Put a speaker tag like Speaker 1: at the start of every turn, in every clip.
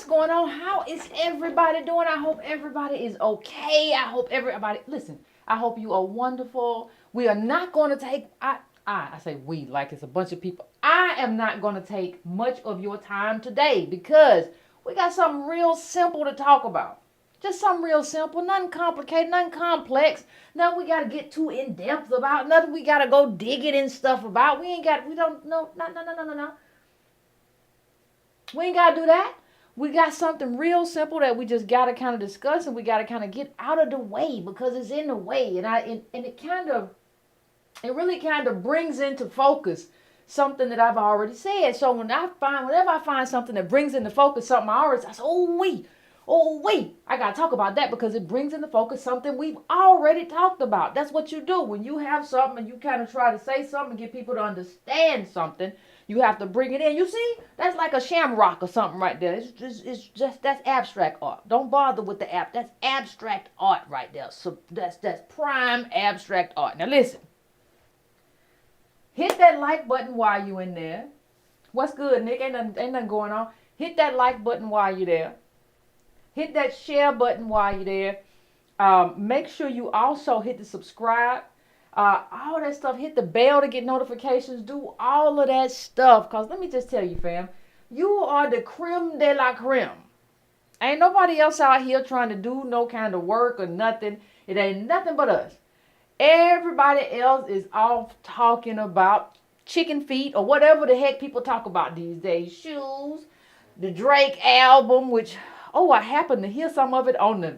Speaker 1: what's going on? How is everybody doing? I hope everybody is okay. I hope everybody, listen, I hope you are wonderful. We are not going to take, I say we like it's a bunch of people. I am not going to take much of your time today because we got something real simple to talk about. Just something real simple, nothing complicated, nothing complex, nothing we got to get too in depth about, nothing we got to go dig it and stuff about. We don't, no. We ain't got to do that. We got something real simple that we just got to kind of discuss and we got to kind of get out of the way because it's in the way. And it really kind of brings into focus something that I've already said. So whenever I find something that brings into focus something I say, oh wait, I gotta talk about that because it brings into focus something we've already talked about. That's what you do when you have something and you kind of try to say something and get people to understand something. You have to bring it in. You see, that's like a shamrock or something right there. It's just that's abstract art. Don't bother with the app. That's abstract art right there. So that's prime abstract art. Now listen. Hit that like button while you in there. What's good, Nick? Ain't nothing going on. Hit that like button while you're there. Hit that share button while you're there. Make sure you also hit the subscribe. All that stuff. Hit the bell to get notifications. Do all of that stuff. Because let me just tell you, fam. You are the creme de la creme. Ain't nobody else out here trying to do no kind of work or nothing. It ain't nothing but us. Everybody else is off talking about chicken feet or whatever the heck people talk about these days. Shoes, the Drake album, which, I happened to hear some of it on the,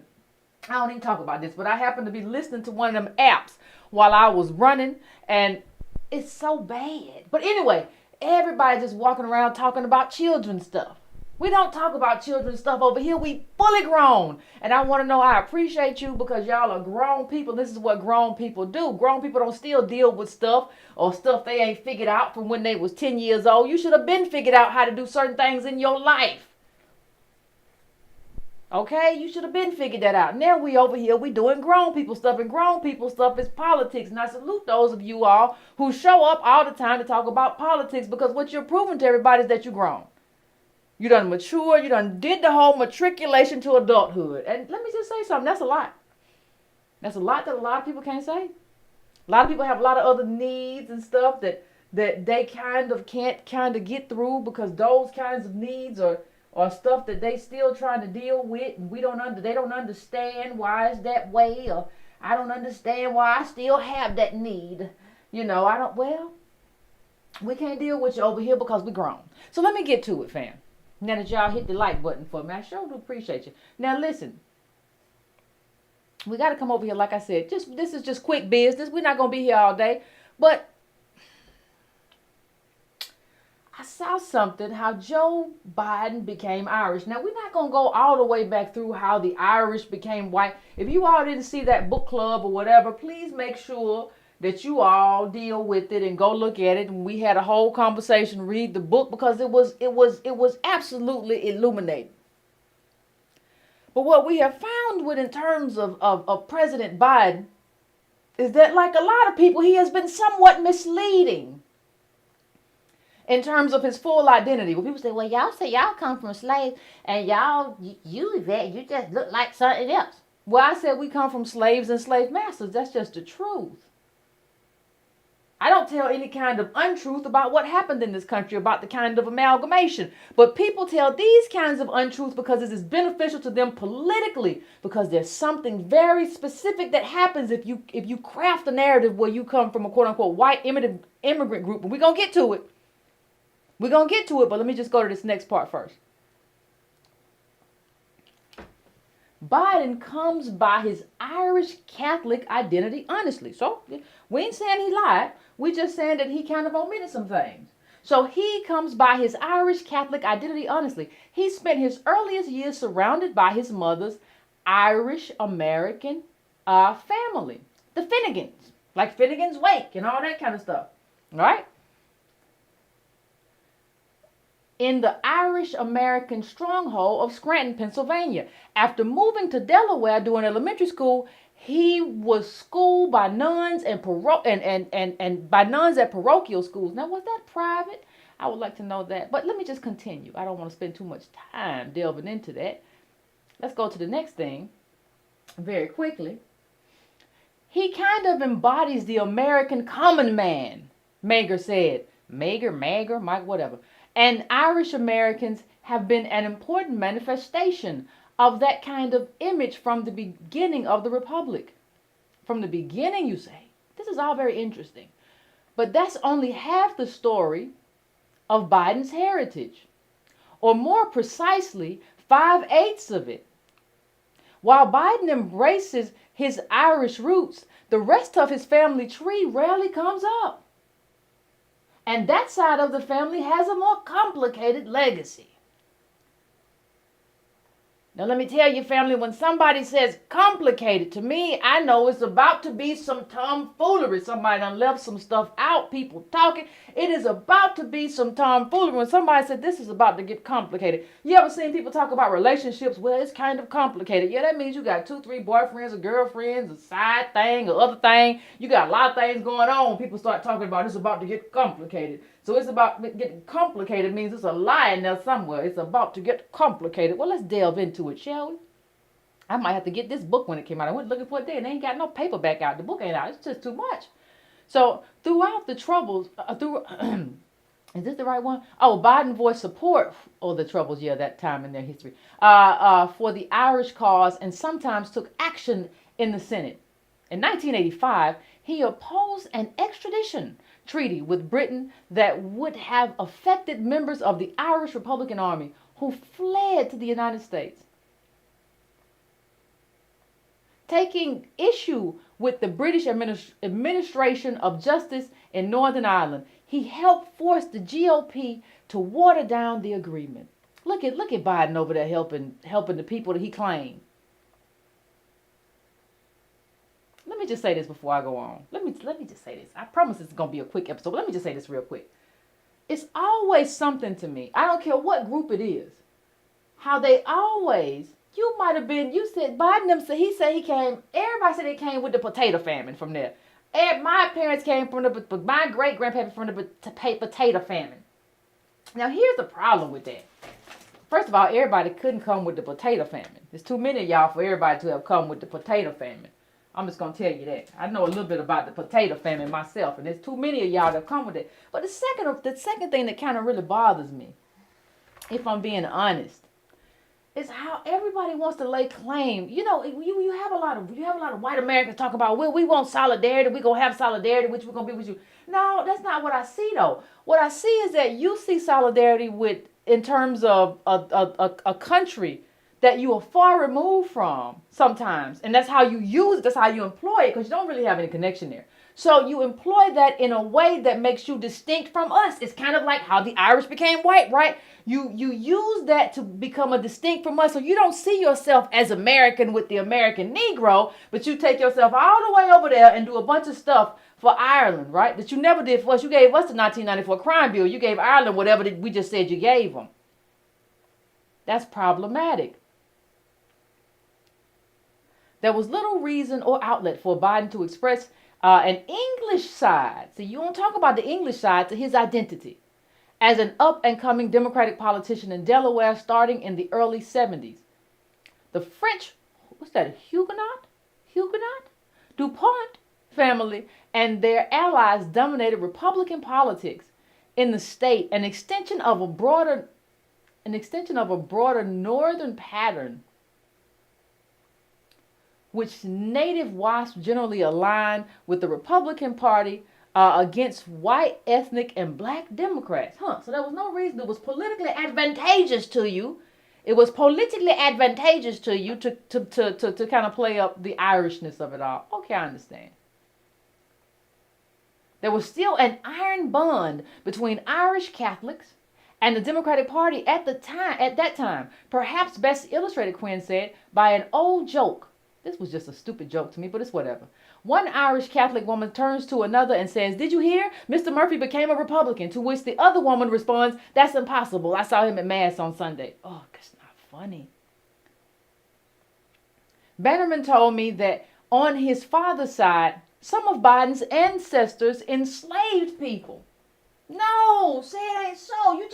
Speaker 1: I don't even talk about this, but I happened to be listening to one of them apps while I was running, and it's so bad. But anyway, everybody just walking around talking about children's stuff. We don't talk about children's stuff over here. We fully grown. And I want to know, I appreciate you because y'all are grown people. This is what grown people do. Grown people don't still deal with stuff or stuff they ain't figured out from when they was 10 years old. You should have been figured out how to do certain things in your life. Okay? You should have been figured that out. Now we over here, we doing grown people stuff. And grown people stuff is politics. And I salute those of you all who show up all the time to talk about politics because what you're proving to everybody is that you're grown. You done mature. You done did the whole matriculation to adulthood. And let me just say something. That's a lot. That's a lot that a lot of people can't say. A lot of people have a lot of other needs and stuff that they kind of can't kind of get through because those kinds of needs are stuff that they still trying to deal with. And they don't understand why it's that way. Or I don't understand why I still have that need. We can't deal with you over here because we grown. So let me get to it, fam. Now that y'all hit the like button for me, I sure do appreciate you. Now listen, we got to come over here, like I said. This is just quick business. We're not gonna be here all day, but I saw something how Joe Biden became Irish. Now we're not gonna go all the way back through how the Irish became white. If you all didn't see that book club or whatever, please make sure that you all deal with it and go look at it. And we had a whole conversation, read the book because it was absolutely illuminating. But what we have found with in terms of President Biden is that like a lot of people, he has been somewhat misleading in terms of his full identity. When people say, well, y'all say y'all come from slaves and you just look like something else. Well, I said we come from slaves and slave masters. That's just the truth. I don't tell any kind of untruth about what happened in this country, about the kind of amalgamation. But people tell these kinds of untruths because it is beneficial to them politically, because there's something very specific that happens if you craft a narrative where you come from a quote-unquote white immigrant group. And we're going to get to it. We're going to get to it, but let me just go to this next part first. Biden comes by his Irish Catholic identity honestly. So we ain't saying he lied. We just saying that he kind of omitted some things. So he comes by his Irish Catholic identity honestly. He spent his earliest years surrounded by his mother's Irish American family. The Finnegans. Like Finnegan's Wake and all that kind of stuff. Right? In the Irish American stronghold of Scranton, Pennsylvania. After moving to Delaware during elementary school, he was schooled by nuns and by nuns at parochial schools. Now, was that private? I would like to know that. But let me just continue. I don't want to spend too much time delving into that. Let's go to the next thing very quickly. He kind of embodies the American common man, Mager said. Mager, Mike, whatever. And Irish Americans have been an important manifestation of that kind of image from the beginning of the Republic. From the beginning, you say. This is all very interesting. But that's only half the story of Biden's heritage. Or more precisely, 5/8 of it. While Biden embraces his Irish roots, the rest of his family tree rarely comes up. And that side of the family has a more complicated legacy. Now, let me tell you, family, when somebody says complicated, to me, I know it's about to be some tomfoolery. Somebody done left some stuff out, people talking. It is about to be some tomfoolery. When somebody said this is about to get complicated. You ever seen people talk about relationships? Well, it's kind of complicated. Yeah, that means you got 2, 3 boyfriends or girlfriends, a side thing or other thing. You got a lot of things going on. People start talking about it's about to get complicated. So it's about getting complicated means it's a lie in there somewhere. It's about to get complicated. Well, let's delve into it, shall we? I might have to get this book when it came out. I went looking for it there and they ain't got no paperback out. The book ain't out. It's just too much. So throughout the troubles, is this the right one? Oh, Biden voiced support for the troubles, that time in their history, for the Irish cause and sometimes took action in the Senate. In 1985, he opposed an extradition treaty with Britain that would have affected members of the Irish Republican Army who fled to the United States. Taking issue with the British administration of justice in Northern Ireland, he helped force the GOP to water down the agreement. Look at Biden over there helping the people that he claimed. Let me just say this before I go on. Let me just say this. I promise it's going to be a quick episode, but let me just say this real quick. It's always something to me. I don't care what group it is. How they always, you might have been, you said, Biden, he said he came, everybody said he came with the potato famine from there. And my parents came from my great-grandparents from the potato famine. Now, here's the problem with that. First of all, everybody couldn't come with the potato famine. There's too many of y'all for everybody to have come with the potato famine. I'm just going to tell you that. I know a little bit about the potato famine myself, and there's too many of y'all that come with it. But the second thing that kind of really bothers me, if I'm being honest, is how everybody wants to lay claim. You know, you have a lot of white Americans talk about, well, we want solidarity, we're going to have solidarity, which we're going to be with you. No, that's not what I see, though. What I see is that you see solidarity in terms of a country that you are far removed from sometimes. And that's how you use it. That's how you employ it, because you don't really have any connection there. So you employ that in a way that makes you distinct from us. It's kind of like how the Irish became white, right? You use that to become a distinct from us. So you don't see yourself as American with the American Negro, but you take yourself all the way over there and do a bunch of stuff for Ireland, right? That you never did for us. You gave us the 1994 crime bill. You gave Ireland whatever we just said you gave them. That's problematic. There was little reason or outlet for Biden to express an English side. So you don't talk about the English side to his identity as an up-and-coming Democratic politician in Delaware starting in the early 70s. The French, what's that, Huguenot? DuPont family and their allies dominated Republican politics in the state, an extension of a broader northern pattern which native WASP generally align with the Republican Party against white, ethnic, and black Democrats. So there was no reason. It was politically advantageous to you. It was politically advantageous to you to kind of play up the Irishness of it all. Okay, I understand. There was still an iron bond between Irish Catholics and the Democratic Party at that time. Perhaps best illustrated, Quinn said, by an old joke. This was just a stupid joke to me, but it's whatever. One Irish Catholic woman turns to another and says, "Did you hear? Mr. Murphy became a Republican," to which the other woman responds, "That's impossible. I saw him at Mass on Sunday." Oh, that's not funny. Bannerman told me that on his father's side, some of Biden's ancestors enslaved people. No, say it ain't so. You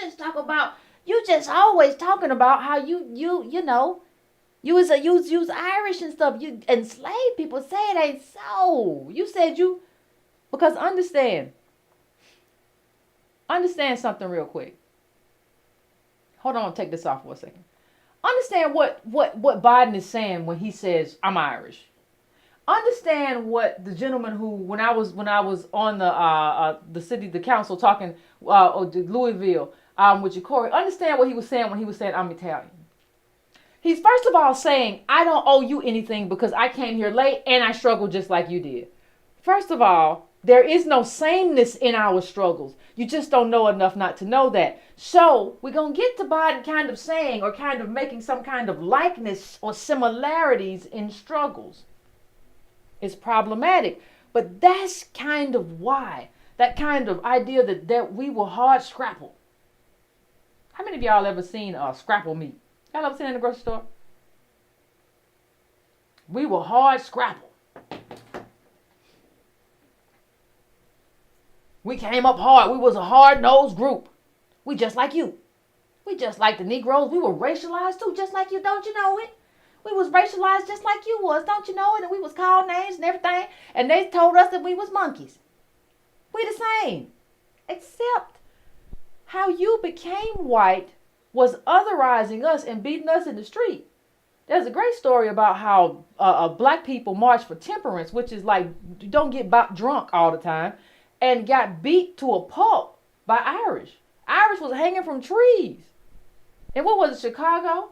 Speaker 1: just always talking about how you know you was Irish and stuff. You enslaved people. Say it ain't so. You said you because understand something real quick. Hold on, take this off for a second. Understand what Biden is saying when he says I'm Irish. Understand what the gentleman who when I was on the council talking Louisville with Jacory, understand what he was saying when he was saying I'm Italian. He's first of all saying I don't owe you anything because I came here late and I struggled just like you did. First of all, there is no sameness in our struggles. You just don't know enough not to know that. So we're going to get to Biden kind of saying or kind of making some kind of likeness or similarities in struggles. It's problematic. But that's kind of why. That kind of idea that we were hard scrapple. How many of y'all ever seen scrapple meat? Y'all ever seen it in the grocery store? We were hard scrapple. We came up hard. We was a hard-nosed group. We just like you. We just like the Negroes. We were racialized too, just like you. Don't you know it? We was racialized just like you was. Don't you know it? And we was called names and everything. And they told us that we was monkeys. We the same. Except how you became white was otherizing us and beating us in the street. There's a great story about how black people marched for temperance, which is like don't get drunk all the time, and got beat to a pulp by Irish. Irish was hanging from trees. And what was it, Chicago?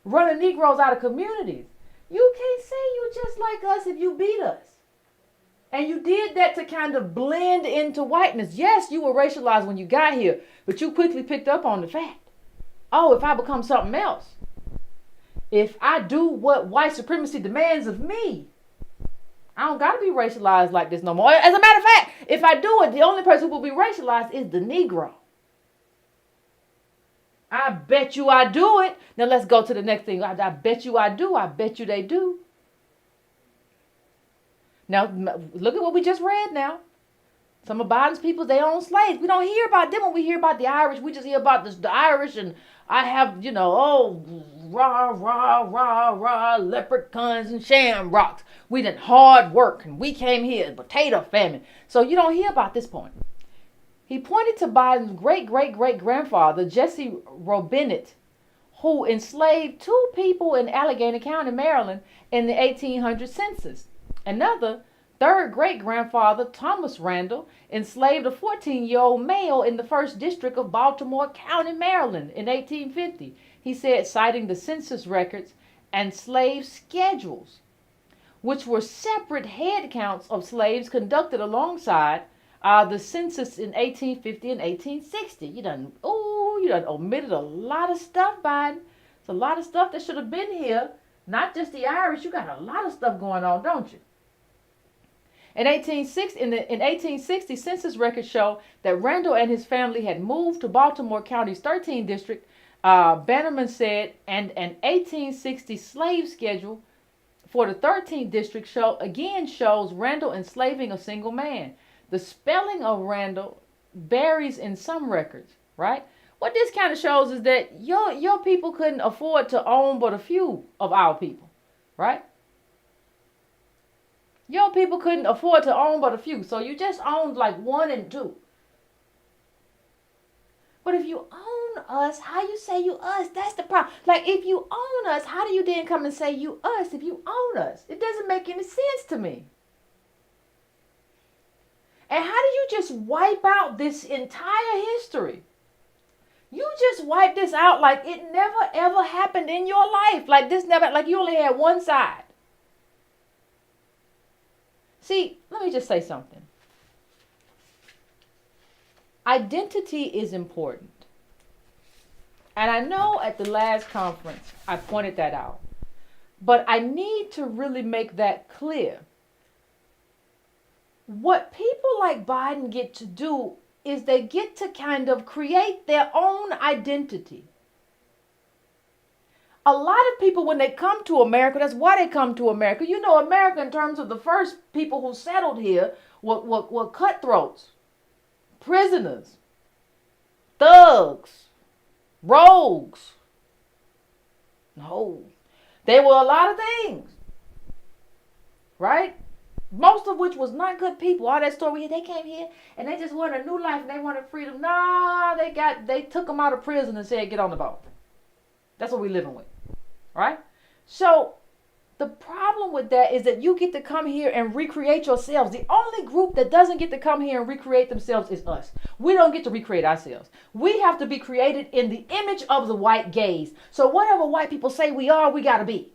Speaker 1: Running Negroes out of communities. You can't say you just like us if you beat us. And you did that to kind of blend into whiteness. Yes, you were racialized when you got here, but you quickly picked up on the fact. Oh, if I become something else, if I do what white supremacy demands of me, I don't got to be racialized like this no more. As a matter of fact, if I do it, the only person who will be racialized is the Negro. I bet you I do it. Now let's go to the next thing. I bet you I do. I bet you they do. Now, look at what we just read now. Some of Biden's people, they own slaves. We don't hear about them when we hear about the Irish. We just hear about the Irish and I have, rah, rah, rah, rah, leprechauns and shamrocks. We did hard work and we came here, potato famine. So you don't hear about this point. He pointed to Biden's great-great-great-grandfather, Jesse Robinett, who enslaved 2 people in Allegheny County, Maryland in the 1800 census. Another, third great-grandfather, Thomas Randall, enslaved a 14-year-old male in the 1st District of Baltimore County, Maryland in 1850. He said, citing the census records and slave schedules, which were separate head counts of slaves conducted alongside the census in 1850 and 1860. You done omitted a lot of stuff, Biden. It's a lot of stuff that should have been here. Not just the Irish. You got a lot of stuff going on, don't you? In 1860, census records show that Randall and his family had moved to Baltimore County's 13th district. Bannerman said, and an 1860 slave schedule for the 13th district shows Randall enslaving a single man. The spelling of Randall varies in some records, right? What this kind of shows is that your people couldn't afford to own but a few of our people, right? Your people couldn't afford to own but a few, so you just owned like 1 and 2. But if you own us, how you say you us? That's the problem. Like if you own us, how do you then come and say you us if you own us? It doesn't make any sense to me. And how do you just wipe out this entire history? You just wipe this out like it never ever happened in your life. Like you only had one side. See, let me just say something. Identity is important. And I know at the last conference I pointed that out. But I need to really make that clear. What people like Biden get to do is they get to kind of create their own identity. A lot of people, when they come to America, that's why they come to America. You know, America, in terms of the first people who settled here, were cutthroats, prisoners, thugs, rogues. No, they were a lot of things, right? Most of which was not good people. All that story here, they came here and they just wanted a new life and they wanted freedom. No, they took them out of prison and said, get on the boat. That's what we're living with, right? So the problem with that is that you get to come here and recreate yourselves. The only group that doesn't get to come here and recreate themselves is us. We don't get to recreate ourselves. We have to be created in the image of the white gaze. So whatever white people say we are, we got to be.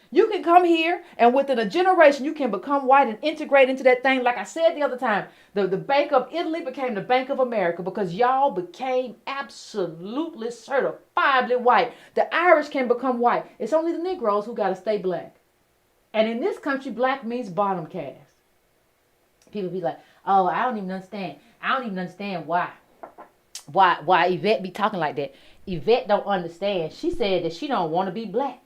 Speaker 1: You can come here and within a generation, you can become white and integrate into that thing. Like I said the other time, the Bank of Italy became the Bank of America because y'all became absolutely certifiably white. The Irish can become white. It's only the Negroes who got to stay black. And in this country, black means bottom caste. People be like, oh, I don't even understand. I don't even understand why Yvette be talking like that. Yvette don't understand. She said that she don't want to be black.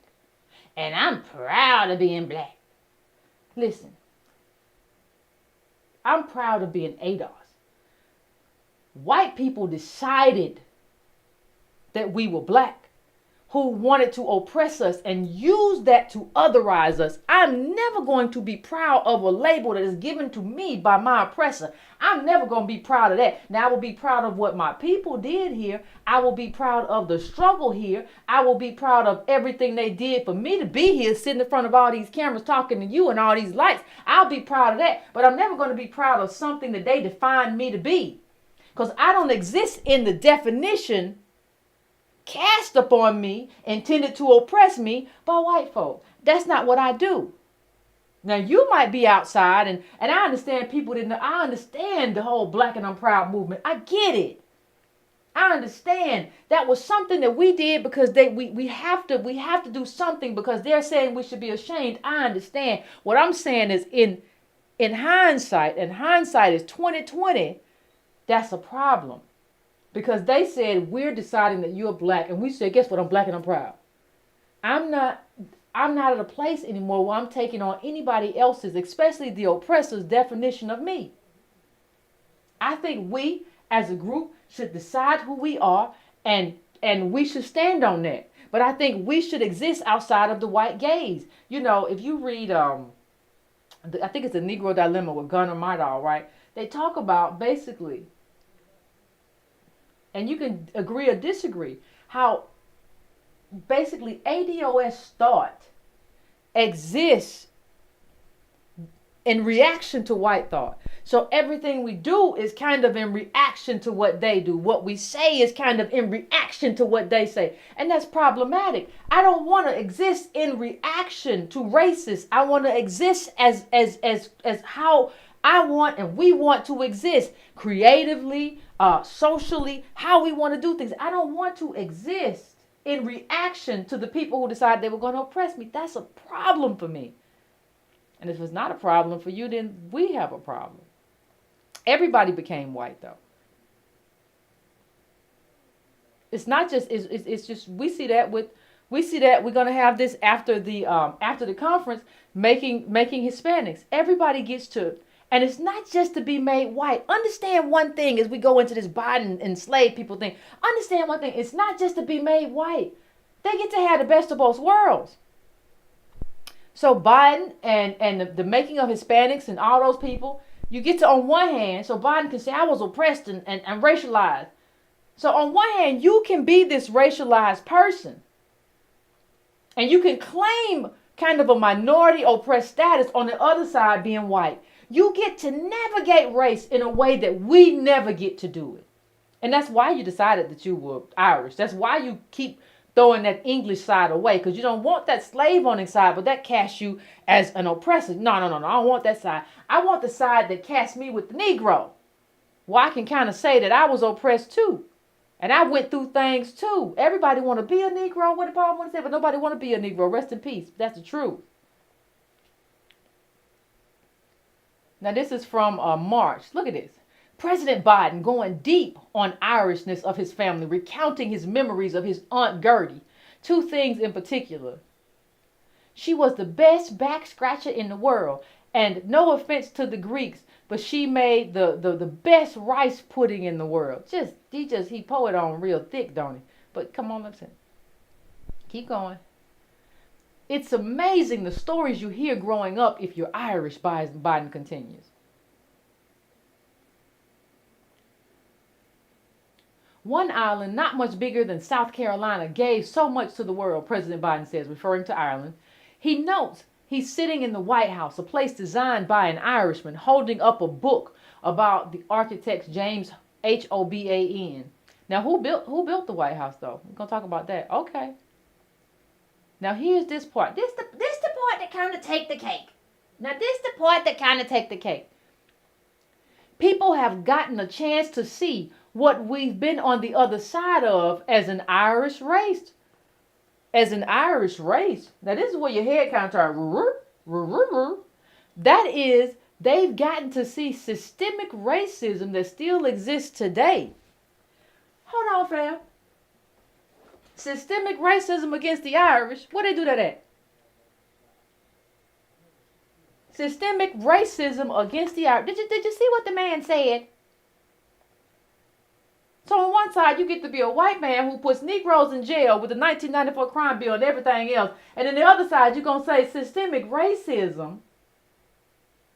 Speaker 1: And I'm proud of being black. Listen, I'm proud of being ADOS. White people decided that we were black, who wanted to oppress us and use that to otherize us. I'm never going to be proud of a label that is given to me by my oppressor. I'm never going to be proud of that. Now, I will be proud of what my people did here. I will be proud of the struggle here. I will be proud of everything they did for me to be here, sitting in front of all these cameras, talking to you and all these lights. I'll be proud of that. But I'm never going to be proud of something that they defined me to be. Because I don't exist in the definition cast upon me, intended to oppress me by white folk. That's not what I do. Now, you might be outside, and I understand people didn't know. I understand the whole Black and I'm Proud movement. I get it. I understand that was something that we did because we have to do something because they're saying we should be ashamed. I understand. What I'm saying is in hindsight, and hindsight is 2020, that's a problem. Because they said, we're deciding that you're black. And we said, guess what? I'm black and I'm proud. I'm not at a place anymore where I'm taking on anybody else's, especially the oppressor's definition of me. I think we, as a group, should decide who we are and we should stand on that. But I think we should exist outside of the white gaze. You know, if you read, I think it's the Negro Dilemma with Gunnar Myrdal, right? They talk about basically, and you can agree or disagree, how basically ADOS thought exists in reaction to white thought. So everything we do is kind of in reaction to what they do. What we say is kind of in reaction to what they say. And that's problematic. I don't want to exist in reaction to racists. I want to exist as how I want and we want to exist creatively, socially, how we want to do things. I don't want to exist in reaction to the people who decided they were going to oppress me. That's a problem for me. And if it's not a problem for you, then we have a problem. Everybody became white, though. It's not just, it's just, we see that we're going to have this after the conference, making Hispanics. Everybody gets to, and it's not just to be made white. Understand one thing as we go into this Biden enslaved people thing. Understand one thing. It's not just to be made white. They get to have the best of both worlds. So Biden and the making of Hispanics and all those people, you get to, on one hand, so Biden can say, I was oppressed and racialized. So on one hand, you can be this racialized person. And you can claim kind of a minority oppressed status on the other side being white. You get to navigate race in a way that we never get to do it. And that's why you decided that you were Irish. That's why you keep throwing that English side away, because you don't want that slave owning side, but that casts you as an oppressor. No, I don't want that side. I want the side that casts me with the Negro. Well, I can kind of say that I was oppressed too. And I went through things too. Everybody want to be a Negro, what the Bible want to say, but nobody want to be a Negro. Rest in peace. That's the truth. Now this is from March. Look at this. President Biden going deep on Irishness of his family, recounting his memories of his Aunt Gertie. Two things in particular. She was the best back scratcher in the world. And no offense to the Greeks, but she made the best rice pudding in the world. He pour it on real thick, don't he? But come on, let's keep going. It's amazing the stories you hear growing up if you're Irish, Biden continues. One island, not much bigger than South Carolina, gave so much to the world, President Biden says, referring to Ireland. He notes he's sitting in the White House, a place designed by an Irishman, holding up a book about the architect James Hoban. Now, who built the White House, though? We're going to talk about that. Okay. Now, here's this part. This the part that kind of take the cake. Now, this the part that kind of take the cake. People have gotten a chance to see what we've been on the other side of as an Irish race. As an Irish race. Now, this is where your head kind of turns. That is, they've gotten to see systemic racism that still exists today. Hold on, fam. Systemic racism against the Irish. Where they do that at? Systemic racism against the Irish. Did you see what the man said? So on one side, you get to be a white man who puts Negroes in jail with the 1994 crime bill and everything else. And then the other side, you're going to say systemic racism.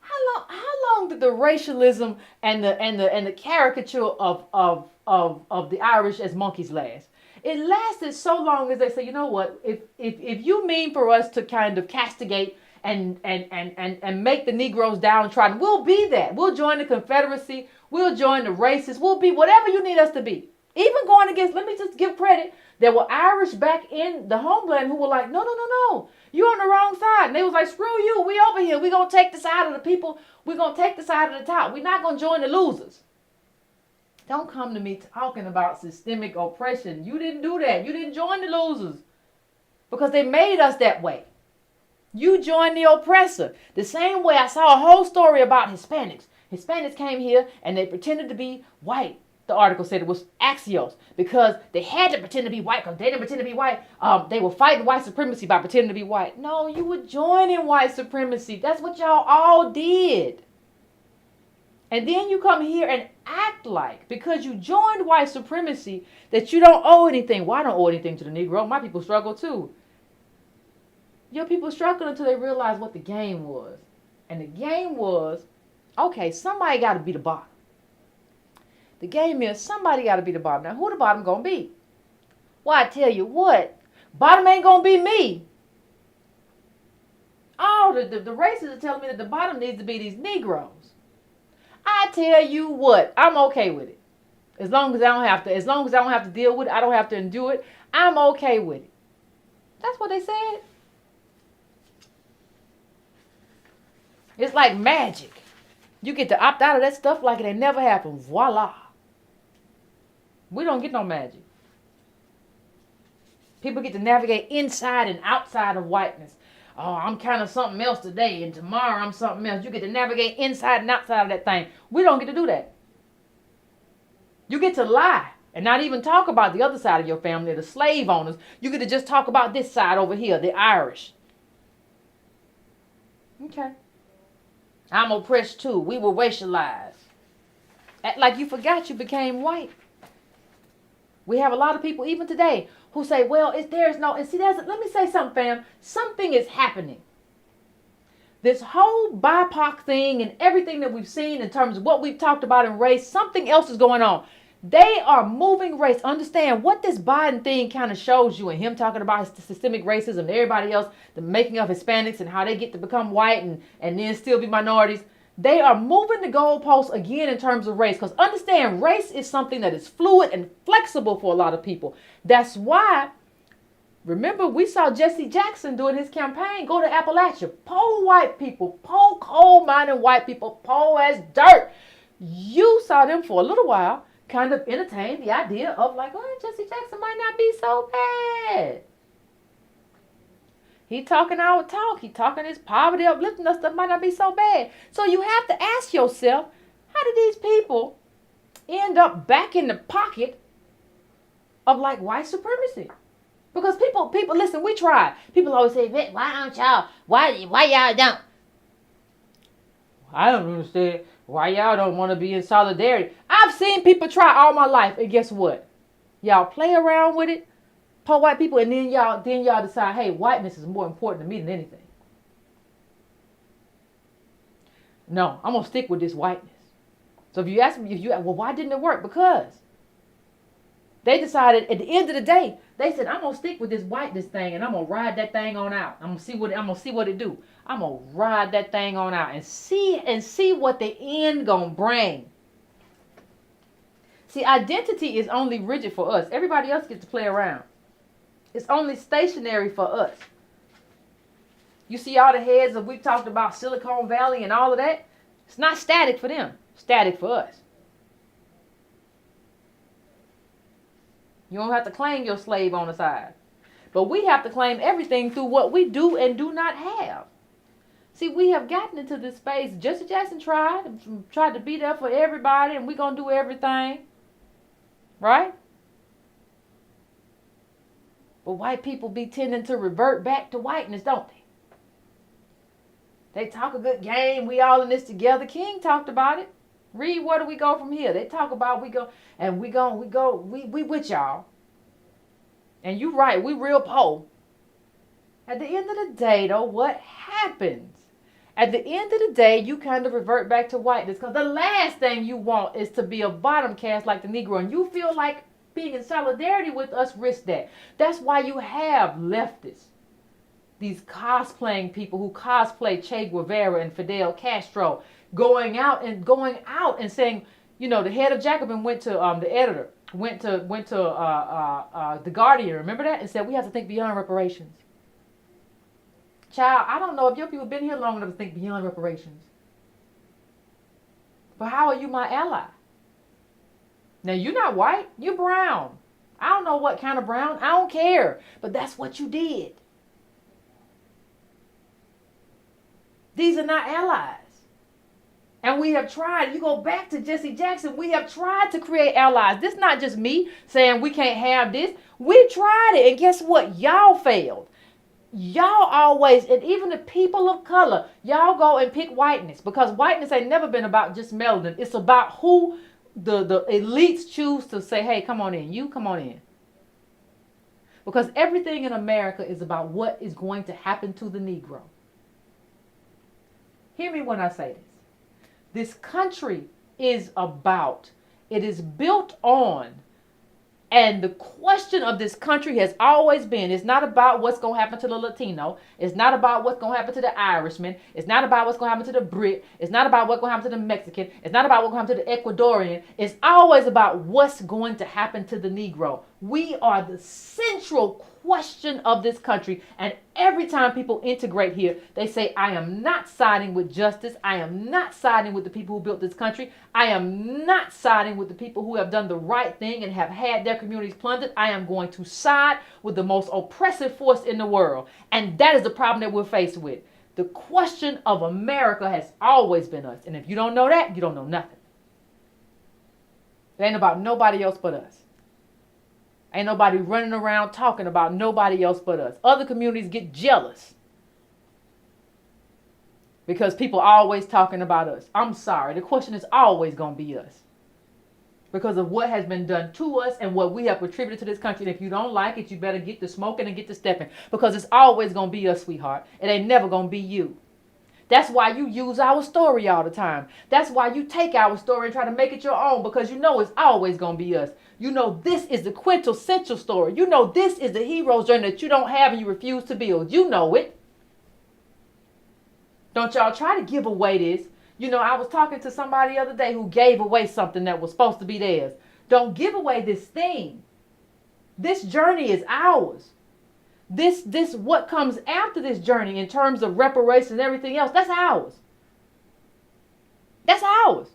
Speaker 1: How long did the racialism and the caricature of the Irish as monkeys last? It lasted so long as they say, you know what, if you mean for us to kind of castigate and make the Negroes downtrodden, we'll be that. We'll join the Confederacy. We'll join the racists. We'll be whatever you need us to be. Even going against, let me just give credit, there were Irish back in the homeland who were like, no. You're on the wrong side. And they was like, screw you. We over here. We're going to take the side of the people. We're going to take the side of the top. We're not going to join the losers. Don't come to me talking about systemic oppression. You didn't do that. You didn't join the losers because they made us that way. You joined the oppressor. The same way I saw a whole story about Hispanics. Hispanics came here and they pretended to be white. The article said it was Axios because they had to pretend to be white because they didn't pretend to be white. They were fighting white supremacy by pretending to be white. No, you were joining white supremacy. That's what y'all all did. And then you come here and act like, because you joined white supremacy, that you don't owe anything. Well, I don't owe anything to the Negro. My people struggle too. Your people struggled until they realized what the game was. And the game was, okay, somebody got to be the bottom. The game is somebody got to be the bottom. Now, who the bottom going to be? Well, I tell you what, bottom ain't going to be me. Oh, the racists are telling me that the bottom needs to be these Negroes. I tell you what, I'm okay with it. As long as I don't have to deal with it, I don't have to endure it, I'm okay with it. That's what they said. It's like magic. You get to opt out of that stuff like it ain't never happened. Voila. We don't get no magic. People get to navigate inside and outside of whiteness. Oh, I'm kind of something else today, and tomorrow I'm something else. You get to navigate inside and outside of that thing. We don't get to do that. You get to lie and not even talk about the other side of your family, the slave owners. You get to just talk about this side over here, the Irish. Okay. I'm oppressed too. We were racialized. Act like you forgot you became white. We have a lot of people, even today, who say, well, let me say something, fam. Something is happening. This whole BIPOC thing and everything that we've seen in terms of what we've talked about in race, something else is going on. They are moving race. Understand what this Biden thing kind of shows you, and him talking about systemic racism and everybody else, the making of Hispanics and how they get to become white and then still be minorities. They are moving the goalposts again in terms of race. Because understand, race is something that is fluid and flexible for a lot of people. That's why, remember, we saw Jesse Jackson doing his campaign, go to Appalachia, poll white people, poll coal-mining white people, poll as dirt. You saw them for a little while kind of entertain the idea of like, oh, Jesse Jackson might not be so bad. He talking our talk. He talking his poverty uplifting us stuff might not be so bad. So you have to ask yourself, how did these people end up back in the pocket of like white supremacy? Because people, listen, we tried. People always say, why don't y'all, why y'all don't? I don't understand why y'all don't want to be in solidarity. I've seen people try all my life, and guess what? Y'all play around with it, poor white people, and then y'all decide, hey, whiteness is more important to me than anything. No, I'm gonna stick with this whiteness. So if you ask me, well, why didn't it work? Because they decided at the end of the day, they said, I'm gonna stick with this whiteness thing, and I'm gonna ride that thing on out. I'm gonna see what it do. I'm gonna ride that thing on out and see what the end gonna bring. See, identity is only rigid for us. Everybody else gets to play around. It's only stationary for us. You see all the heads of, we talked about Silicon Valley and all of that. It's not static for them. Static for us. You don't have to claim your slave on the side. But we have to claim everything through what we do and do not have. See, we have gotten into this space. Jesse Jackson tried to be there for everybody, and we're going to do everything. Right? But white people be tending to revert back to whiteness, don't they? They talk a good game. We all in this together. King talked about it. Read, where do we go from here? They talk about we with y'all. And you right, we real poor. At the end of the day, though, what happens? At the end of the day, you kind of revert back to whiteness, because the last thing you want is to be a bottom caste like the Negro. And you feel like being in solidarity with us risks that. That's why you have leftists. These cosplaying people who cosplay Che Guevara and Fidel Castro, going out and saying, you know, the head of Jacobin went to the editor, went to the Guardian, remember that, and said we have to think beyond reparations. Child, I don't know if your people been here long enough to think beyond reparations. But how are you my ally? Now, you're not white, you're brown. I don't know what kind of brown, I don't care, but that's what you did. These are not allies. And we have tried. You go back to Jesse Jackson. We have tried to create allies. This is not just me saying we can't have this. We tried it. And guess what? Y'all failed. Y'all always, and even the people of color, y'all go and pick whiteness. Because whiteness ain't never been about just melanin. It's about who the elites choose to say, hey, come on in. You come on in. Because everything in America is about what is going to happen to the Negro. Hear me when I say this. This country is about, it is built on, and the question of this country has always been, it's not about what's going to happen to the Latino. It's not about what's going to happen to the Irishman. It's not about what's going to happen to the Brit. It's not about what's going to happen to the Mexican. It's not about what's going to happen to the Ecuadorian. It's always about what's going to happen to the Negro. We are the central question of this country, and every time people integrate here, they say, I am not siding with justice. I am not siding with the people who built this country. I am not siding with the people who have done the right thing and have had their communities plundered. I am going to side with the most oppressive force in the world. And that is the problem that we're faced with. The question of America has always been us. And if you don't know that, you don't know nothing. It ain't about nobody else but us. Ain't nobody running around talking about nobody else but us. Other communities get jealous because people are always talking about us. I'm sorry. The question is always going to be us because of what has been done to us and what we have contributed to this country. And if you don't like it, you better get to smoking and get to stepping, because it's always going to be us, sweetheart. It ain't never going to be you. That's why you use our story all the time. That's why you take our story and try to make it your own, because you know it's always going to be us. You know this is the quintessential story. You know this is the hero's journey that you don't have and you refuse to build. You know it. Don't y'all try to give away this. You know, I was talking to somebody the other day who gave away something that was supposed to be theirs. Don't give away this thing. This journey is ours. This what comes after this journey in terms of reparations and everything else, that's ours. That's ours.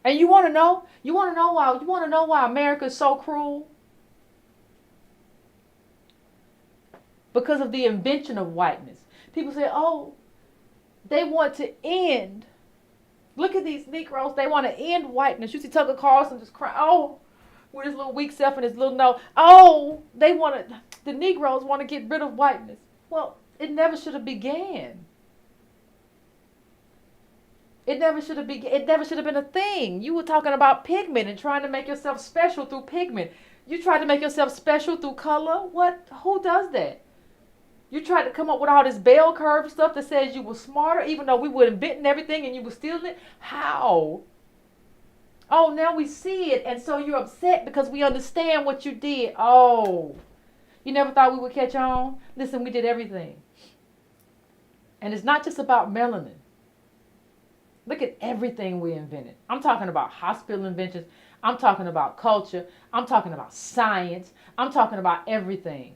Speaker 1: And you want to know? You want to know why America is so cruel? Because of the invention of whiteness. People say, "Oh, they want to end. Look at these Negroes. They want to end whiteness." You see Tucker Carlson just cry, "Oh, with his little weak self and his little nose. Oh, the Negroes want to get rid of whiteness." Well, it never should have began. It never should have been. It never should have been a thing. You were talking about pigment and trying to make yourself special through pigment. You tried to make yourself special through color. What? Who does that? You tried to come up with all this bell curve stuff that says you were smarter, even though we were inventing everything and you were stealing it. How? Oh, now we see it, and so you're upset because we understand what you did. Oh, you never thought we would catch on? Listen, we did everything. And it's not just about melanin. Look at everything we invented. I'm talking about hospital inventions. I'm talking about culture. I'm talking about science. I'm talking about everything.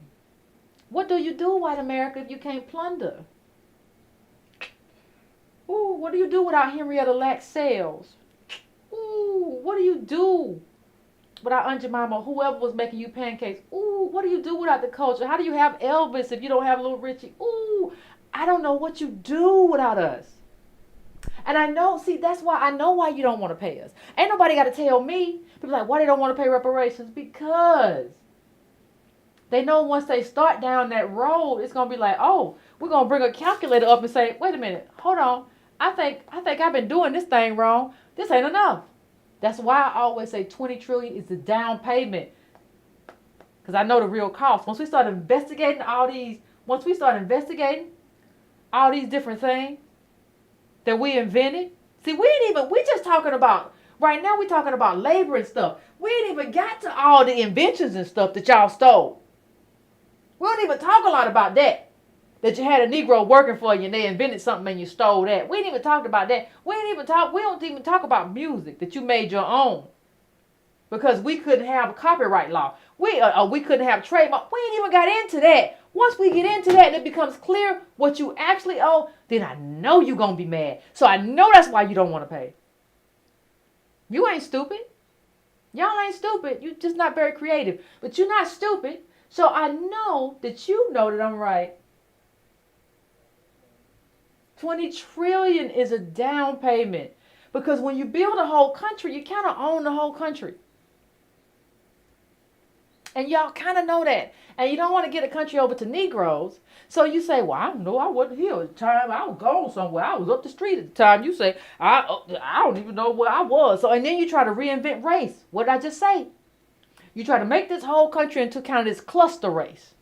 Speaker 1: What do you do, white America, if you can't plunder? Ooh, what do you do without Henrietta Lacks sales? Ooh, what do you do without Aunt Jemima, whoever was making you pancakes? Ooh, what do you do without the culture? How do you have Elvis if you don't have Little Richie? Ooh, I don't know what you do without us. And I know, see, that's why I know why you don't want to pay us. Ain't nobody got to tell me. People are like, why they don't want to pay reparations? Because they know once they start down that road, it's going to be like, oh, we're going to bring a calculator up and say, wait a minute, hold on. I think I've been doing this thing wrong. This ain't enough. That's why I always say 20 trillion is the down payment. Because I know the real cost. Once we start investigating all these different things that we invented. See, we just talking about, right now we're talking about labor and stuff. We ain't even got to all the inventions and stuff that y'all stole. We don't even talk a lot about that. That you had a Negro working for you and they invented something and you stole that. We ain't even talked about that. We don't even talk about music that you made your own. Because we couldn't have a copyright law. We couldn't have trademark. We ain't even got into that. Once we get into that and it becomes clear what you actually owe, then I know you're going to be mad. So I know that's why you don't want to pay. You ain't stupid. Y'all ain't stupid. You're just not very creative. But you're not stupid. So I know that you know that I'm right. 20 trillion is a down payment. Because when you build a whole country, you kind of own the whole country. And y'all kind of know that. And you don't want to get a country over to Negroes. So you say, well, I don't know. I wasn't here at the time. I was gone somewhere. I was up the street at the time. You say, I don't even know where I was. So, and then you try to reinvent race. What did I just say? You try to make this whole country into kind of this cluster race.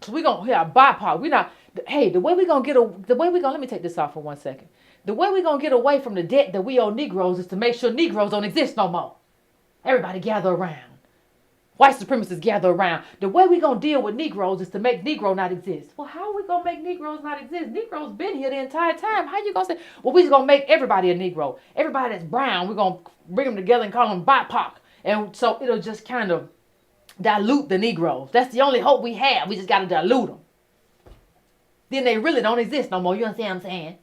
Speaker 1: So we're going to have BIPOC. We're not, hey, let me take this off for 1 second. The way we're going to get away from the debt that we owe Negroes is to make sure Negroes don't exist no more. Everybody gather around. White supremacists gather around. The way we're going to deal with Negroes is to make Negro not exist. Well, how are we going to make Negroes not exist? Negroes been here the entire time. How you going to say, well, we're just going to make everybody a Negro. Everybody that's brown, we're going to bring them together and call them BIPOC. And so it'll just kind of dilute the Negroes. That's the only hope we have. We just got to dilute them. Then they really don't exist no more. You understand what I'm saying?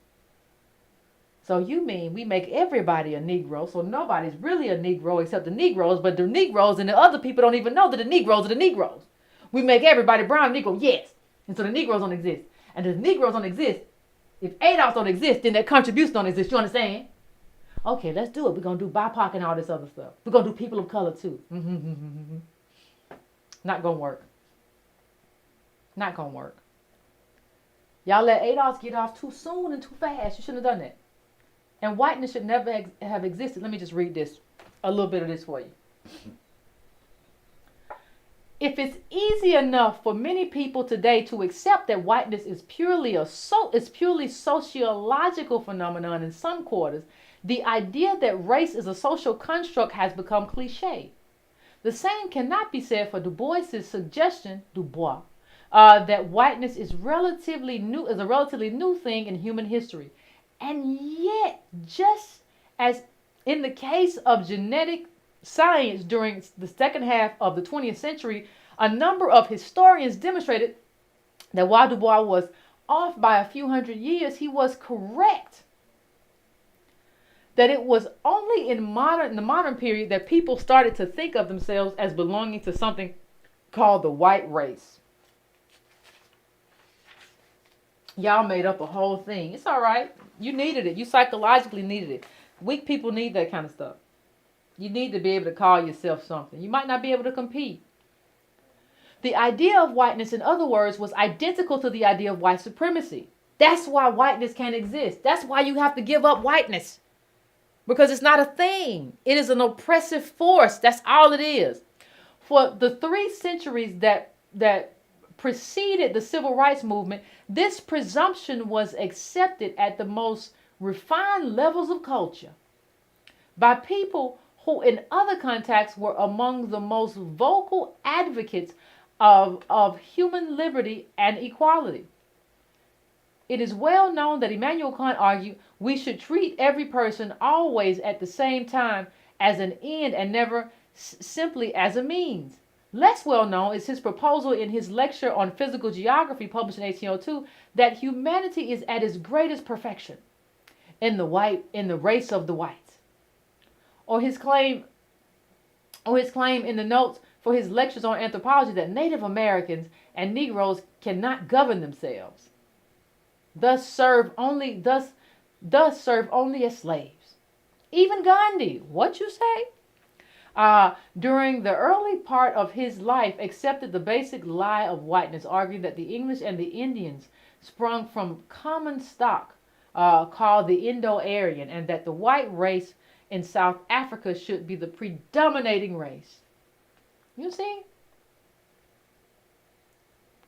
Speaker 1: So you mean we make everybody a Negro, so nobody's really a Negro except the Negroes, but the Negroes and the other people don't even know that the Negroes are the Negroes. We make everybody brown Negro, yes. And so the Negroes don't exist. And if the Negroes don't exist, if ADOS don't exist, then their contributions don't exist. You understand? Okay, let's do it. We're going to do BIPOC and all this other stuff. We're going to do people of color too. Not going to work. Not going to work. Y'all let ADOS get off too soon and too fast. You shouldn't have done that. And whiteness should never have existed. Let me just read this, a little bit of this for you. If it's easy enough for many people today to accept that whiteness is purely sociological phenomenon in some quarters, the idea that race is a social construct has become cliche. The same cannot be said for Du Bois's suggestion, that whiteness is a relatively new thing in human history. And yet, just as in the case of genetic science during the second half of the 20th century, a number of historians demonstrated that while Du Bois was off by a few hundred years, he was correct. That it was only in the modern period that people started to think of themselves as belonging to something called the white race. Y'all made up a whole thing. It's all right. You needed it. You psychologically needed it. Weak people need that kind of stuff. You need to be able to call yourself something. You might not be able to compete. The idea of whiteness, in other words, was identical to the idea of white supremacy. That's why whiteness can't exist. That's why you have to give up whiteness. Because it's not a thing. It is an oppressive force. That's all it is. For the 3 centuries that preceded the civil rights movement, this presumption was accepted at the most refined levels of culture by people who in other contexts were among the most vocal advocates of human liberty and equality. It is well known that Immanuel Kant argued we should treat every person always at the same time as an end and never simply as a means. Less well known is his proposal in his lecture on physical geography published in 1802 that humanity is at its greatest perfection in the race of the whites. Or his claim in the notes for his lectures on anthropology that Native Americans and Negroes cannot govern themselves, thus serve only as slaves. Even Gandhi, what you say? During the early part of his life, accepted the basic lie of whiteness, arguing that the English and the Indians sprung from common stock called the Indo-Aryan, and that the white race in South Africa should be the predominating race. You see?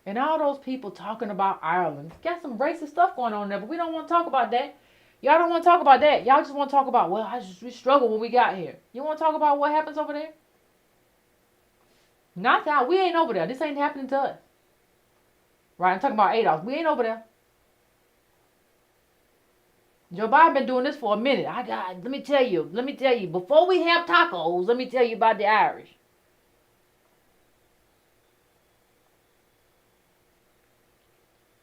Speaker 1: And all those people talking about Ireland. Got some racist stuff going on there, but we don't want to talk about that. Y'all don't want to talk about that. Y'all just want to talk about, well, we struggled when we got here. You want to talk about what happens over there? Not that. We ain't over there. This ain't happening to us. Right? I'm talking about Adolf. We ain't over there. Joe Biden been doing this for a minute. Let me tell you, before we have tacos, let me tell you about the Irish.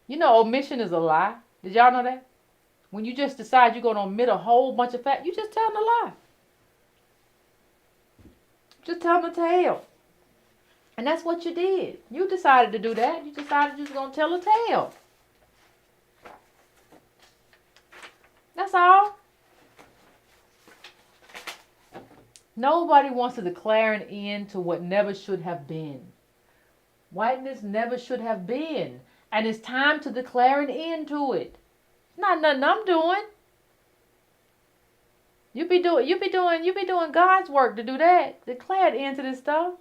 Speaker 1: You know, omission is a lie. Did y'all know that? When you just decide you're going to omit a whole bunch of facts, you just tell them a lie. Just tell them a tale. And that's what you did. You decided to do that. You decided you was going to tell a tale. That's all. Nobody wants to declare an end to what never should have been. Whiteness never should have been. And it's time to declare an end to it. It's not nothing I'm doing. You be doing God's work to do that. Declare an end to this stuff.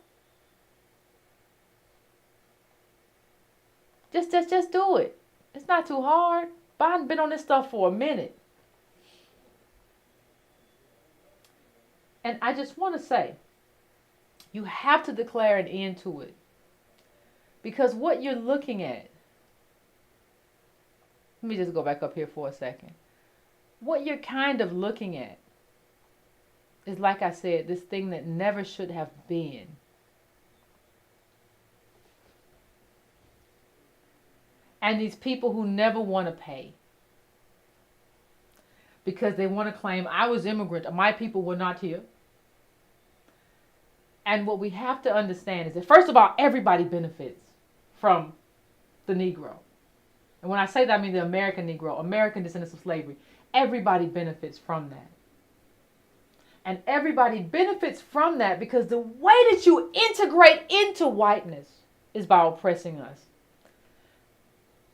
Speaker 1: Just do it. It's not too hard. Biden been on this stuff for a minute. And I just want to say, you have to declare an end to it. Because what you're looking at, let me just go back up here for a second. What you're kind of looking at is, like I said, this thing that never should have been. And these people who never want to pay. Because they want to claim, I was immigrant, my people were not here. And what we have to understand is that, first of all, everybody benefits from the Negro. And when I say that, I mean the American Negro, American descendants of slavery. Everybody benefits from that. And everybody benefits from that because the way that you integrate into whiteness is by oppressing us.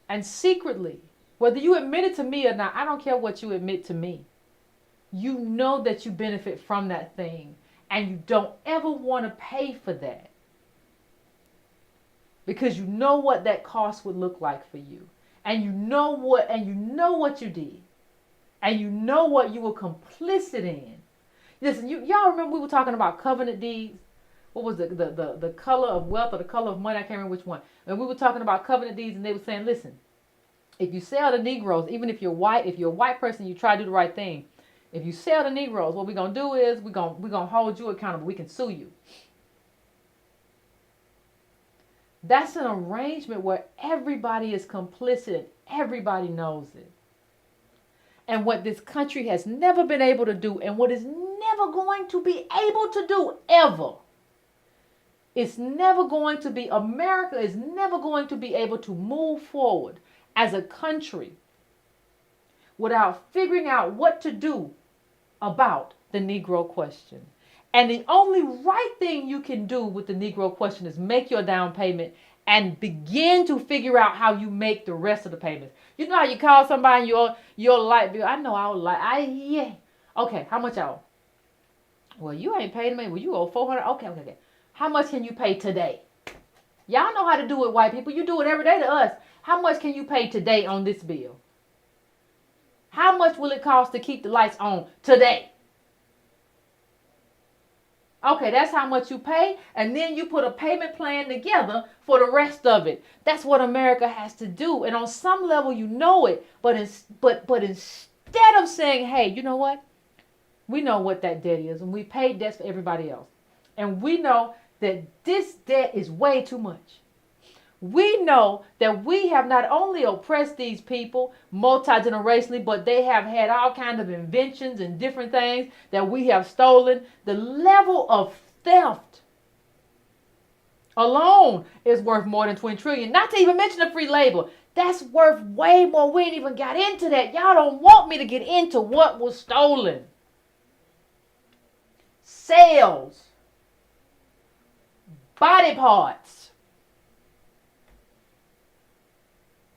Speaker 1: And secretly, whether you admit it to me or not, I don't care what you admit to me. You know that you benefit from that thing. And you don't ever want to pay for that. Because you know what that cost would look like for you. And you know what you did. And you know what you were complicit in. Listen, y'all remember we were talking about covenant deeds? What was the color of wealth or the color of money? I can't remember which one. And we were talking about covenant deeds, and they were saying, listen, if you sell the Negroes, even if you're a white person, you try to do the right thing. If you sell the Negroes, what we're going to do is we're going to hold you accountable. We can sue you. That's an arrangement where everybody is complicit. Everybody knows it. And what this country has never been able to do, and what is never going to be able to do ever, America is never going to be able to move forward as a country without figuring out what to do about the Negro question. And the only right thing you can do with the Negro question is make your down payment and begin to figure out how you make the rest of the payments. You know how you call somebody your light bill? I know yeah. Okay, how much I owe? Well, you ain't paid me. Well, you owe $400. Okay. How much can you pay today? Y'all know how to do it, white people. You do it every day to us. How much can you pay today on this bill? How much will it cost to keep the lights on today? Okay, that's how much you pay, and then you put a payment plan together for the rest of it. That's what America has to do, and on some level you know it, but instead of saying, hey, you know what? We know what that debt is, and we paid debts for everybody else. And we know that this debt is way too much. We know that we have not only oppressed these people multi-generationally, but they have had all kinds of inventions and different things that we have stolen. The level of theft alone is worth more than 20 trillion. Not to even mention the free labor. That's worth way more. We ain't even got into that. Y'all don't want me to get into what was stolen. Sales, body parts,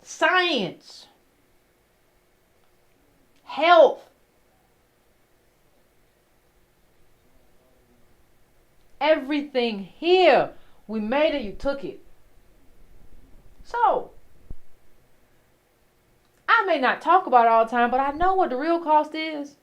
Speaker 1: science, health, everything here. We made it, you took it. So, I may not talk about it all the time, but I know what the real cost is.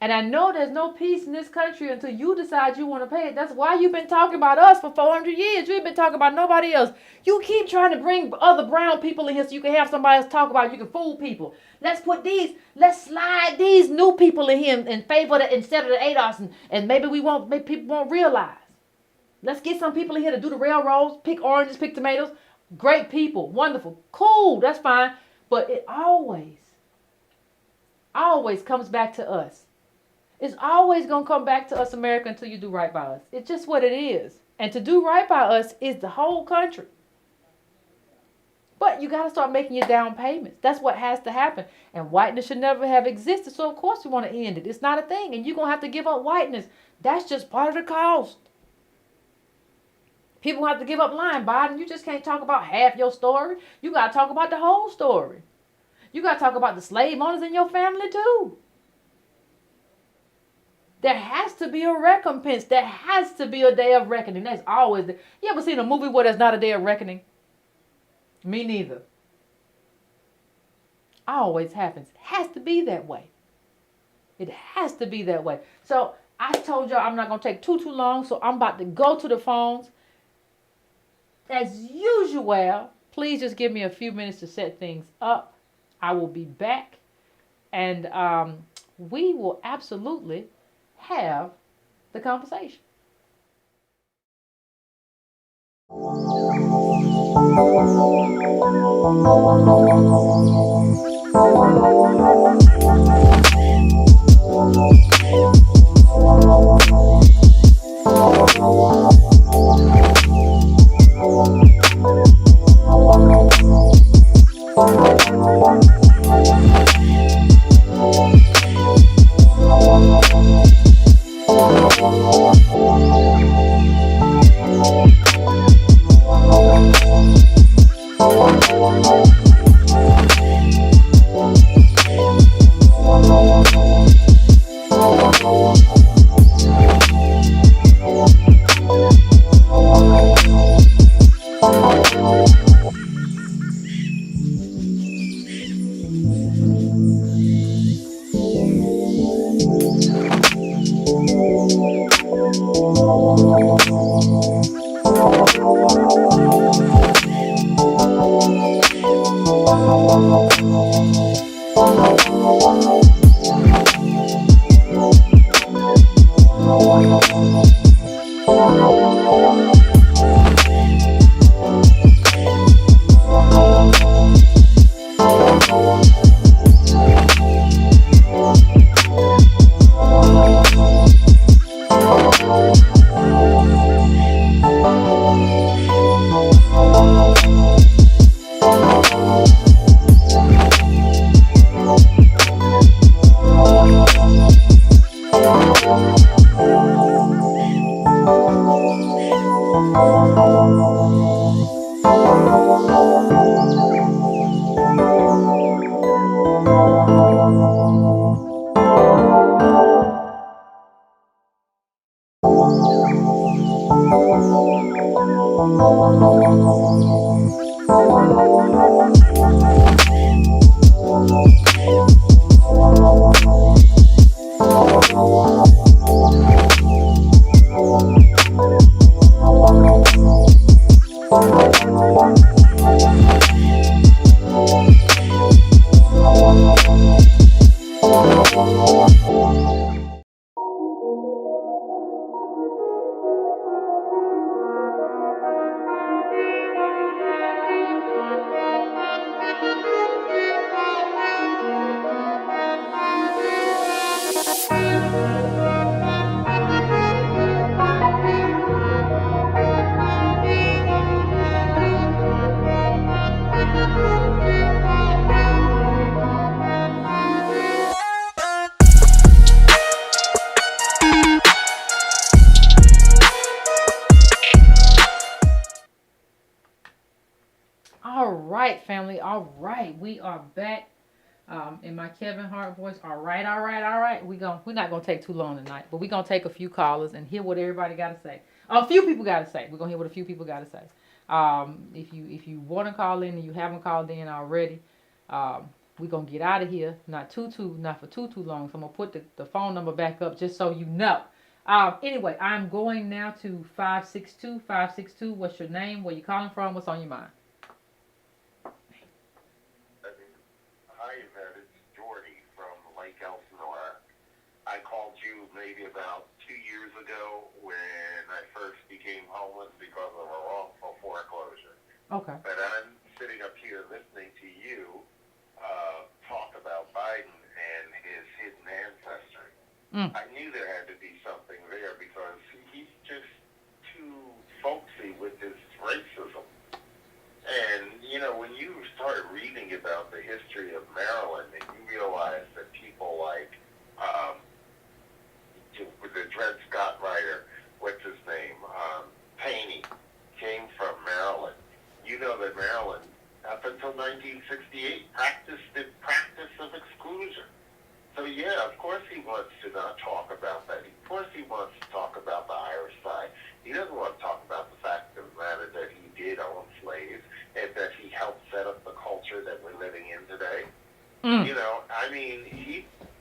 Speaker 1: And I know there's no peace in this country until you decide you want to pay it. That's why you've been talking about us for 400 years. You ain't been talking about nobody else. You keep trying to bring other brown people in here so you can have somebody else talk about it. You can fool people. Let's slide these new people in here in favor of instead of the ADOS. And maybe people won't realize. Let's get some people in here to do the railroads, pick oranges, pick tomatoes. Great people. Wonderful. Cool. That's fine. But it always comes back to us. It's always going to come back to us, America, until you do right by us. It's just what it is. And to do right by us is the whole country. But you got to start making your down payments. That's what has to happen. And whiteness should never have existed. So, of course, we want to end it. It's not a thing. And you're going to have to give up whiteness. That's just part of the cost. People have to give up lying. Biden, you just can't talk about half your story. You got to talk about the whole story. You got to talk about the slave owners in your family, too. There has to be a recompense. There has to be a day of reckoning. That's always there. You ever seen a movie where there's not a day of reckoning? Me neither. Always happens. It has to be that way. It has to be that way. So I told y'all I'm not going to take too long. So I'm about to go to the phones. As usual, please just give me a few minutes to set things up. I will be back. And we will absolutely have the conversation. All right, family. All right, we are back. In my Kevin Hart voice. All right, all right, all right. We're not gonna take too long tonight, but we're gonna take a few callers and hear what everybody got to say. A few people got to say. We're gonna hear what a few people got to say. If you want to call in and you haven't called in already, we're gonna get out of here. Not for too long. So I'm gonna put the phone number back up just so you know. Anyway, I'm going now to 562. What's your name? Where you calling from? What's on your mind?
Speaker 2: Hi, Yvette. It's Jordy from Lake Elsinore. I called you maybe about 2 years ago when I first became homeless because of a wrongful foreclosure.
Speaker 1: Okay.
Speaker 2: But I'm sitting up here listening to you talk about Biden and his hidden ancestry.
Speaker 1: Mm.
Speaker 2: I knew there had to be something there because he's just too folksy with his racism. And, when you start reading about the history of Maryland and you realize that people like the Dred Scott writer, what's his name, Taney, came from Maryland. You know that Maryland, up until 1968, practiced the practice of exclusion. So, yeah, of course he wants to not talk about that. Of course he wants to talk about the Irish side. He doesn't want to talk about the fact of the matter that he did own slaves and that he helped set up the culture that we're living in today.
Speaker 1: Mm.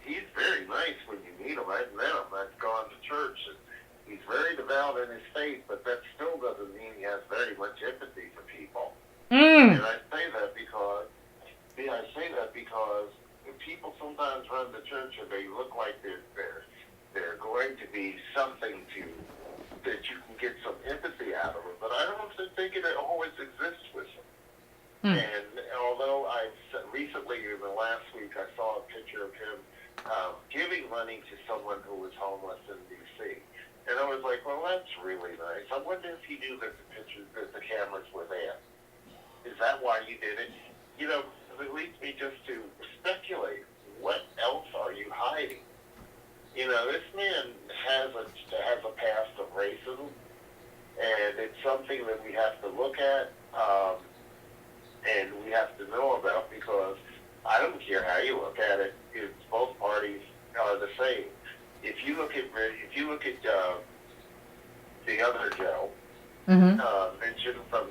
Speaker 2: He's very nice when you meet him. I've met him. I've gone to church, and he's very devout in his faith, but that still doesn't mean he has very much empathy for people.
Speaker 1: Mm.
Speaker 2: And I say that because people sometimes run the church and they look like they're going to be something that you can get some empathy out of them, but I don't think it always exists with them.
Speaker 1: Mm.
Speaker 2: And although I recently, in the last week, I saw a picture of him giving money to someone who was homeless in D.C., and I was like, well, that's really nice. I wonder if he knew that the cameras were there. Is that why you did it? It leads me just to speculate. What else are you hiding? This man has a past of racism, and it's something that we have to look at, and we have to know about, because I don't care how you look at it. Both parties are the same. If you look at the other Joe, mentioned from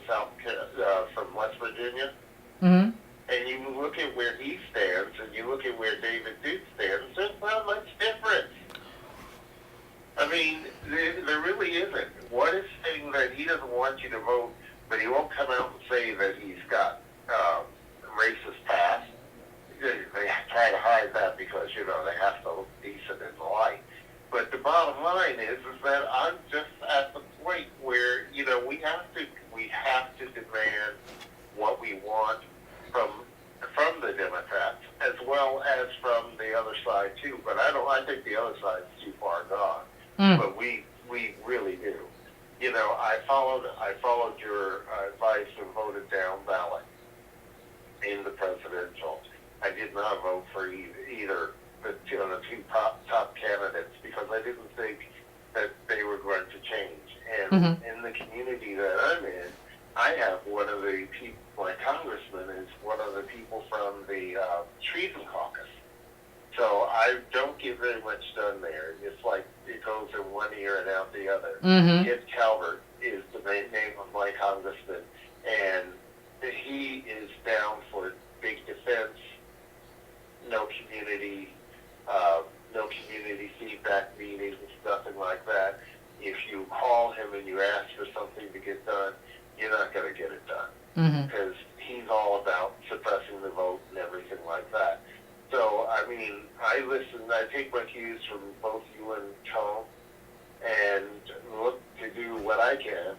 Speaker 2: West Virginia,
Speaker 1: Mm-hmm.
Speaker 2: and you look at where he stands, and you look at where David Duke stands, there's not much difference. I mean, there really isn't. One is saying that he doesn't want you to vote, but he won't come out and say that he's got racist past. They try to hide that because, they have to look decent in the light. But the bottom line is that I'm just at the point where, we have to demand what we want from the Democrats, as well as from the other side too. But I think the other side's too far gone.
Speaker 1: Mm.
Speaker 2: But we really do. I followed your advice and voted down ballot in the presidential. I did not vote for either the two top candidates because I didn't think that they were going to change. And in the community that I'm in, I have one of the people, my congressman is one of the people from the Treason Caucus. So I don't get very much done there. It's like it goes in one ear and out the other.
Speaker 1: Mm-hmm.
Speaker 2: Kit Calvert is the name of my congressman, and he is down for big defense, no community, no community feedback meetings, nothing like that. If you call him and you ask for something to get done, you're not going to get it done because he's all about suppressing the vote and everything like that. So, I mean, I take my cues from both you and Tom, and look to do what I can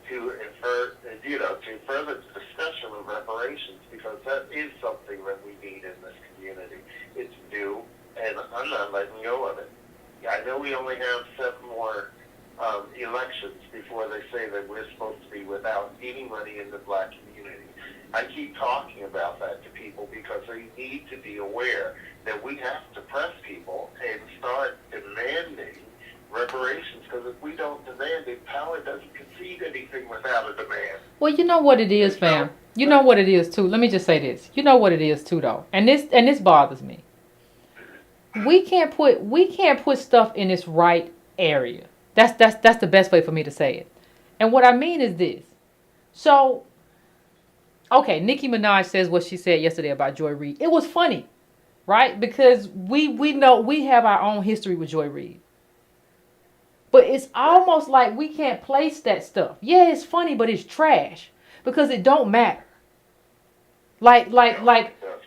Speaker 2: to further the discussion of reparations, because that is something that we need in this community. It's new, and I'm not letting go of it. I know we only have 7 more elections before they say that we're supposed to be without any money in the black community. I keep talking about that to people because they need to be aware that we have to press people and start demanding reparations, because if we don't demand it, power doesn't concede anything without a demand.
Speaker 1: Well, you know what it is, fam. You know what it is too. Let me just say this. You know what it is too, though, and this bothers me. We can't put stuff in its right area. That's the best way for me to say it. And what I mean is this. So, okay, Nicki Minaj says what she said yesterday about Joy Reid. It was funny, right? Because we know we have our own history with Joy Reid. But it's almost like we can't place that stuff. Yeah, it's funny, but it's trash because it don't matter. Like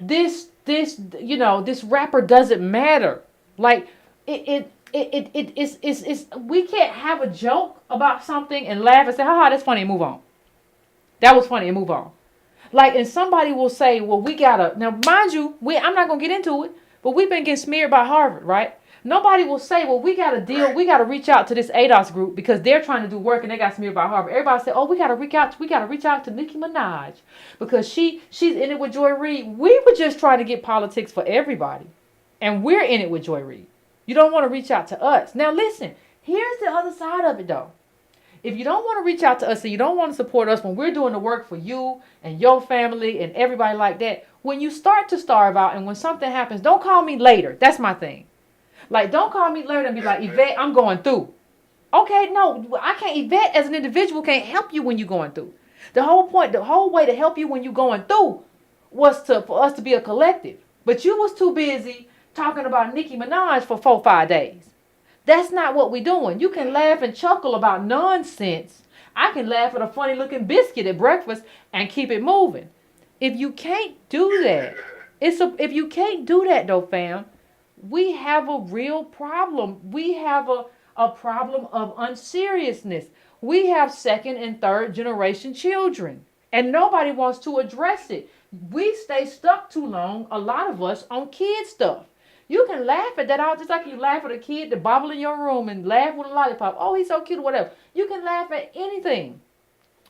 Speaker 1: this this rapper doesn't matter. Like it's we can't have a joke about something and laugh and say, haha, that's funny, and move on. That was funny, and move on. Like, and somebody will say, well, we gotta, now mind you, I'm not gonna get into it, but we've been getting smeared by Harvard, right? Nobody will say, well, we got to deal, we got to reach out to this ADOS group because they're trying to do work and they got smeared by Harvard. Everybody said, oh, we got to reach out to Nicki Minaj because she's in it with Joy Reid. We were just trying to get politics for everybody. And we're in it with Joy Reid. You don't want to reach out to us. Now, listen, here's the other side of it, though. If you don't want to reach out to us and you don't want to support us when we're doing the work for you and your family and everybody like that, when you start to starve out and when something happens, don't call me later. That's my thing. Like, don't call me later and be like, Yvette, I'm going through. Okay, no, I can't. Yvette as an individual can't help you when you're going through. The whole way to help you when you're going through was for us to be a collective. But you was too busy talking about Nicki Minaj for 4-5 days. That's not what we're doing. You can laugh and chuckle about nonsense. I can laugh at a funny looking biscuit at breakfast and keep it moving. If you can't do that, if you can't do that though, fam, we have a real problem. We have a problem of unseriousness. We have 2nd and 3rd generation children, and nobody wants to address it. We stay stuck too long, a lot of us, on kid stuff. You can laugh at that all just like you laugh at a kid that bobble in your room and laugh with a lollipop. Oh, he's so cute or whatever. You can laugh at anything.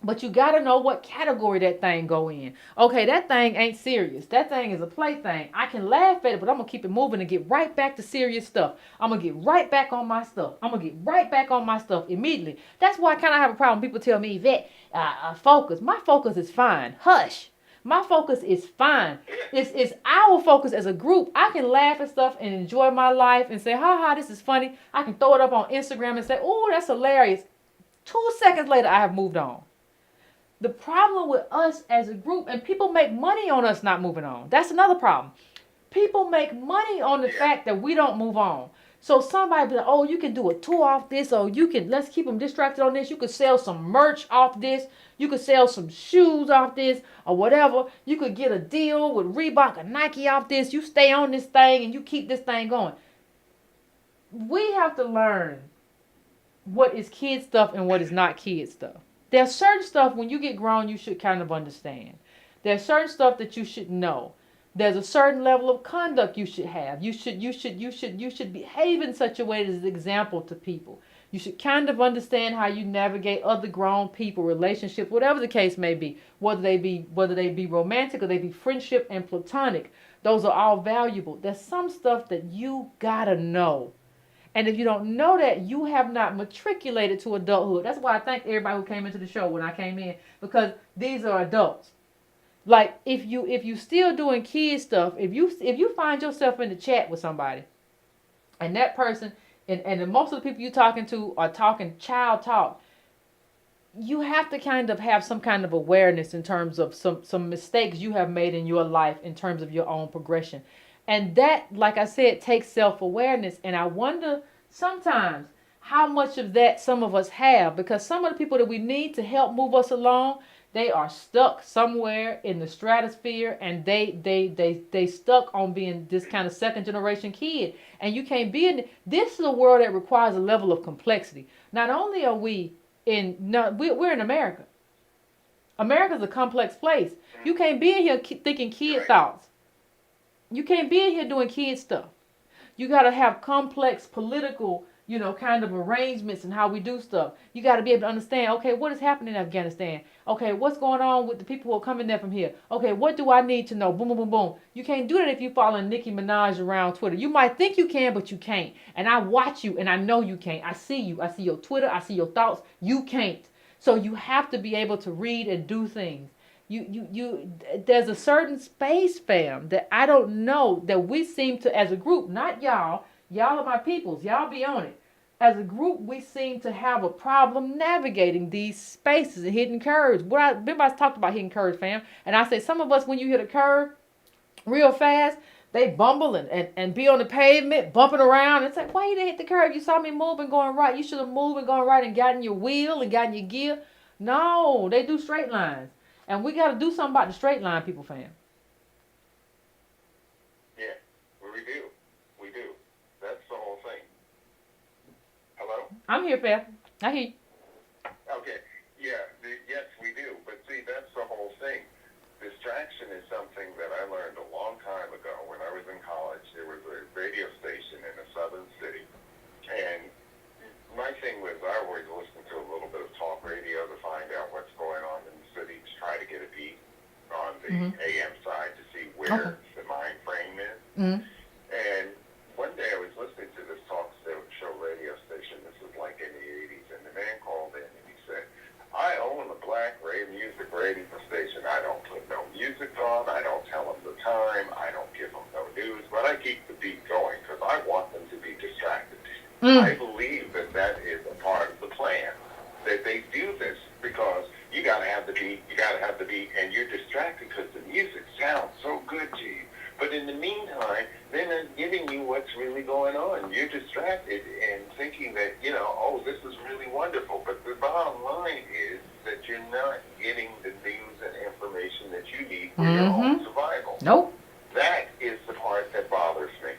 Speaker 1: But you got to know what category that thing go in. Okay, that thing ain't serious. That thing is a plaything. I can laugh at it, but I'm going to keep it moving and get right back to serious stuff. I'm going to get right back on my stuff. Immediately. That's why I kind of have a problem. People tell me, Yvette, focus. My focus is fine. Hush. My focus is fine. It's our focus as a group. I can laugh at stuff and enjoy my life and say, ha, this is funny. I can throw it up on Instagram and say, oh, that's hilarious. 2 seconds later, I have moved on. The problem with us as a group, and people make money on us not moving on. That's another problem. People make money on the fact that we don't move on. So somebody be like, oh, you can do a tour off this, or let's keep them distracted on this. You could sell some merch off this. You could sell some shoes off this, or whatever. You could get a deal with Reebok or Nike off this. You stay on this thing and you keep this thing going. We have to learn what is kid stuff and what is not kid stuff. There's certain stuff when you get grown you should kind of understand. There's certain stuff that you should know. There's a certain level of conduct you should have. You should behave in such a way that is an example to people. You should kind of understand how you navigate other grown people, relationships, whatever the case may be, whether they be romantic or they be friendship and platonic. Those are all valuable. There's some stuff that you gotta know. And if you don't know that, you have not matriculated to adulthood. That's why I thank everybody who came into the show when I came in, because these are adults. Like if you still doing kid stuff, if you find yourself in the chat with somebody and that person and most of the people you're talking to are talking child talk, you have to kind of have some kind of awareness in terms of some mistakes you have made in your life in terms of your own progression. And that, like I said, takes self-awareness. And I wonder sometimes how much of that some of us have, because some of the people that we need to help move us along, they are stuck somewhere in the stratosphere, and they stuck on being this kind of second generation kid. And you can't be in this is a world that requires a level of complexity. Not only are we in no, we're in America. America's a complex place. You can't be in here thinking kid thoughts. You can't be in here doing kid stuff. You got to have complex political, kind of arrangements and how we do stuff. You got to be able to understand, okay, what is happening in Afghanistan? Okay, what's going on with the people who are coming there from here? Okay, what do I need to know? Boom, boom, boom, boom. You can't do that if you're following Nicki Minaj around Twitter. You might think you can, but you can't. And I watch you, and I know you can't. I see you. I see your Twitter. I see your thoughts. You can't. So you have to be able to read and do things. There's a certain space, fam, that I don't know that we seem to, as a group, not y'all are my peoples, y'all be on it. As a group, we seem to have a problem navigating these spaces and hitting curves. Remember I talked about hitting curves, fam, and I say some of us, when you hit a curve real fast, they bumble and be on the pavement, bumping around. It's like, why you didn't hit the curve? You saw me moving, going right. You should have moved and gone right and gotten your wheel and gotten your gear. No, they do straight lines. And we got to do something about the straight line, people, fam.
Speaker 2: Yeah, we do. We do. That's the whole thing. Hello?
Speaker 1: I'm here, fam. I hear you.
Speaker 2: Okay. Yeah, yes, we do. But see, that's the whole thing. Distraction is something that I learned a long time ago. When I was in college, there was a radio station in a southern city. And my thing was I always listened to a little bit of talk radio to find out what's going on in the city, to try to get a beat on the AM side to see where the mind frame is. And one day I was listening to this talk show radio station. This was like in the 80s. And the man called in and he said, I own a black music radio station. I don't put no music on. I don't tell them the time. I don't give them no news. But I keep the beat going because I want them to be distracted. I believe that is a part of the plan, that they do this because you got to have the beat, and you're distracted because the music sounds so good to you. But in the meantime, they're not giving you what's really going on. You're distracted and thinking that, this is really wonderful. But the bottom line is that you're not getting the news and information that you need for your own survival.
Speaker 1: Nope.
Speaker 2: That is the part that bothers me.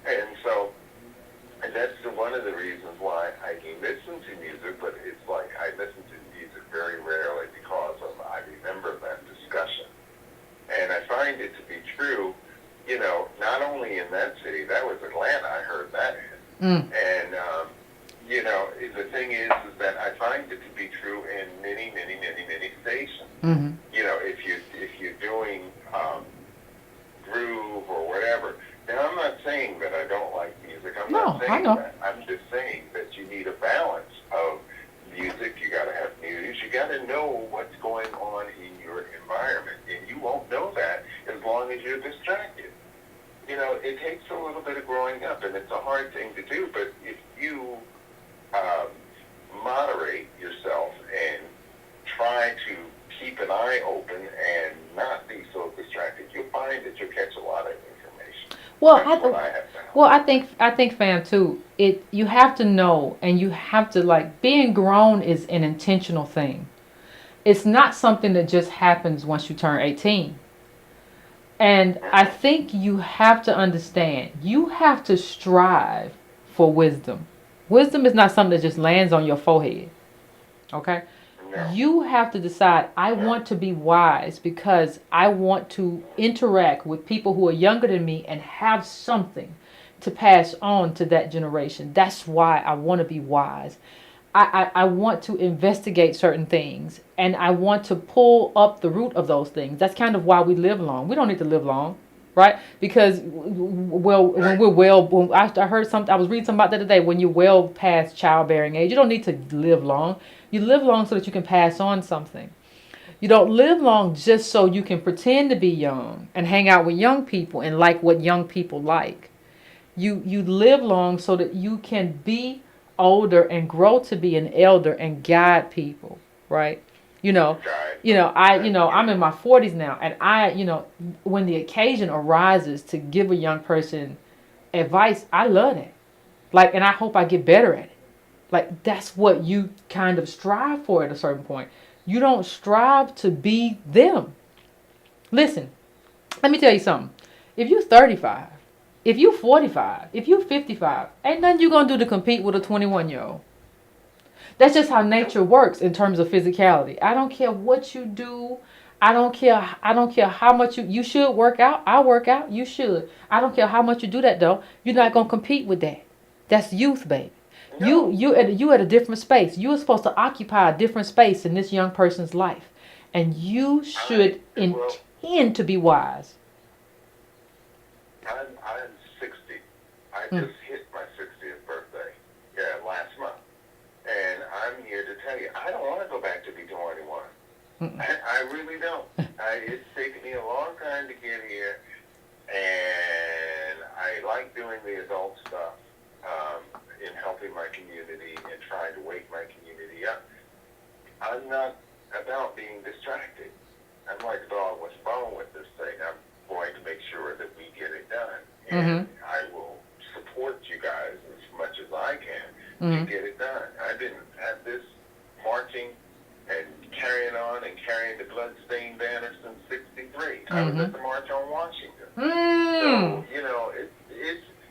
Speaker 2: And that's one of the reasons why I can listen to music, but it's like I listen to music very rarely because I remember that discussion. And I find it to be true, not only in that city, that was Atlanta, I heard that in. And, the thing is that I find it to be true in many, many, many, many stations. If you're doing groove or whatever. Now, I'm not saying that I don't like music. I'm not saying that. I'm just saying that you need a balance of music. You got to have news. You got to know what's going on in your environment. And you won't know that as long as you're distracted. It takes a little bit of growing up, and it's a hard thing to do. But if you moderate yourself and try to keep an eye open and not be so distracted, you'll find that you'll catch a lot of information.
Speaker 1: Well, I think, fam, too. You have to know, and you have to being grown is an intentional thing. It's not something that just happens once you turn 18. And I think you have to understand. You have to strive for wisdom. Wisdom is not something that just lands on your forehead. Okay? No. You have to decide, I want to be wise because I want to interact with people who are younger than me and have something to pass on to that generation. That's why I want to be wise. I want to investigate certain things, and I want to pull up the root of those things. That's kind of why we live long. We don't need to live long. right? Because well, when we're well, when I heard something, I was reading something about that today. When you're well past childbearing age, you don't need to live long. You live long so that you can pass on something. You don't live long just so you can pretend to be young and hang out with young people and like what young people like. You live long so that you can be older and grow to be an elder and guide people, right? You know, I'm in my 40s now, and when the occasion arises to give a young person advice, I love it. Like, and I hope I get better at it. Like, that's what you kind of strive for at a certain point. You don't strive to be them. Listen, let me tell you something. If you're 35, if you're 45, if you're 55, ain't nothing you gonna do to compete with a 21-year-old. That's just how nature works in terms of physicality. I don't care what you do. I don't care how much you should work out. I work out. You should. I don't care how much you do that though. You're not gonna compete with that. That's youth, baby.
Speaker 2: No.
Speaker 1: You at a different space. You are supposed to occupy a different space in this young person's life, and you should intend to be wise.
Speaker 2: I'm 60. I just hit my 60th birthday. Yeah, last month. And I'm here to tell you, I don't want to go back to be 21. I really don't. It's taken me a long time to get here, and I like doing the adult stuff in helping my community and trying to wake my community up. I'm not about being distracted. I'm like a dog with a bone with this thing. I'm going to make sure that we get it done. And I will support you guys as much as I can to get it done. I've been at this marching and carrying on and carrying the bloodstained banner since '63. I was at the March on Washington. So,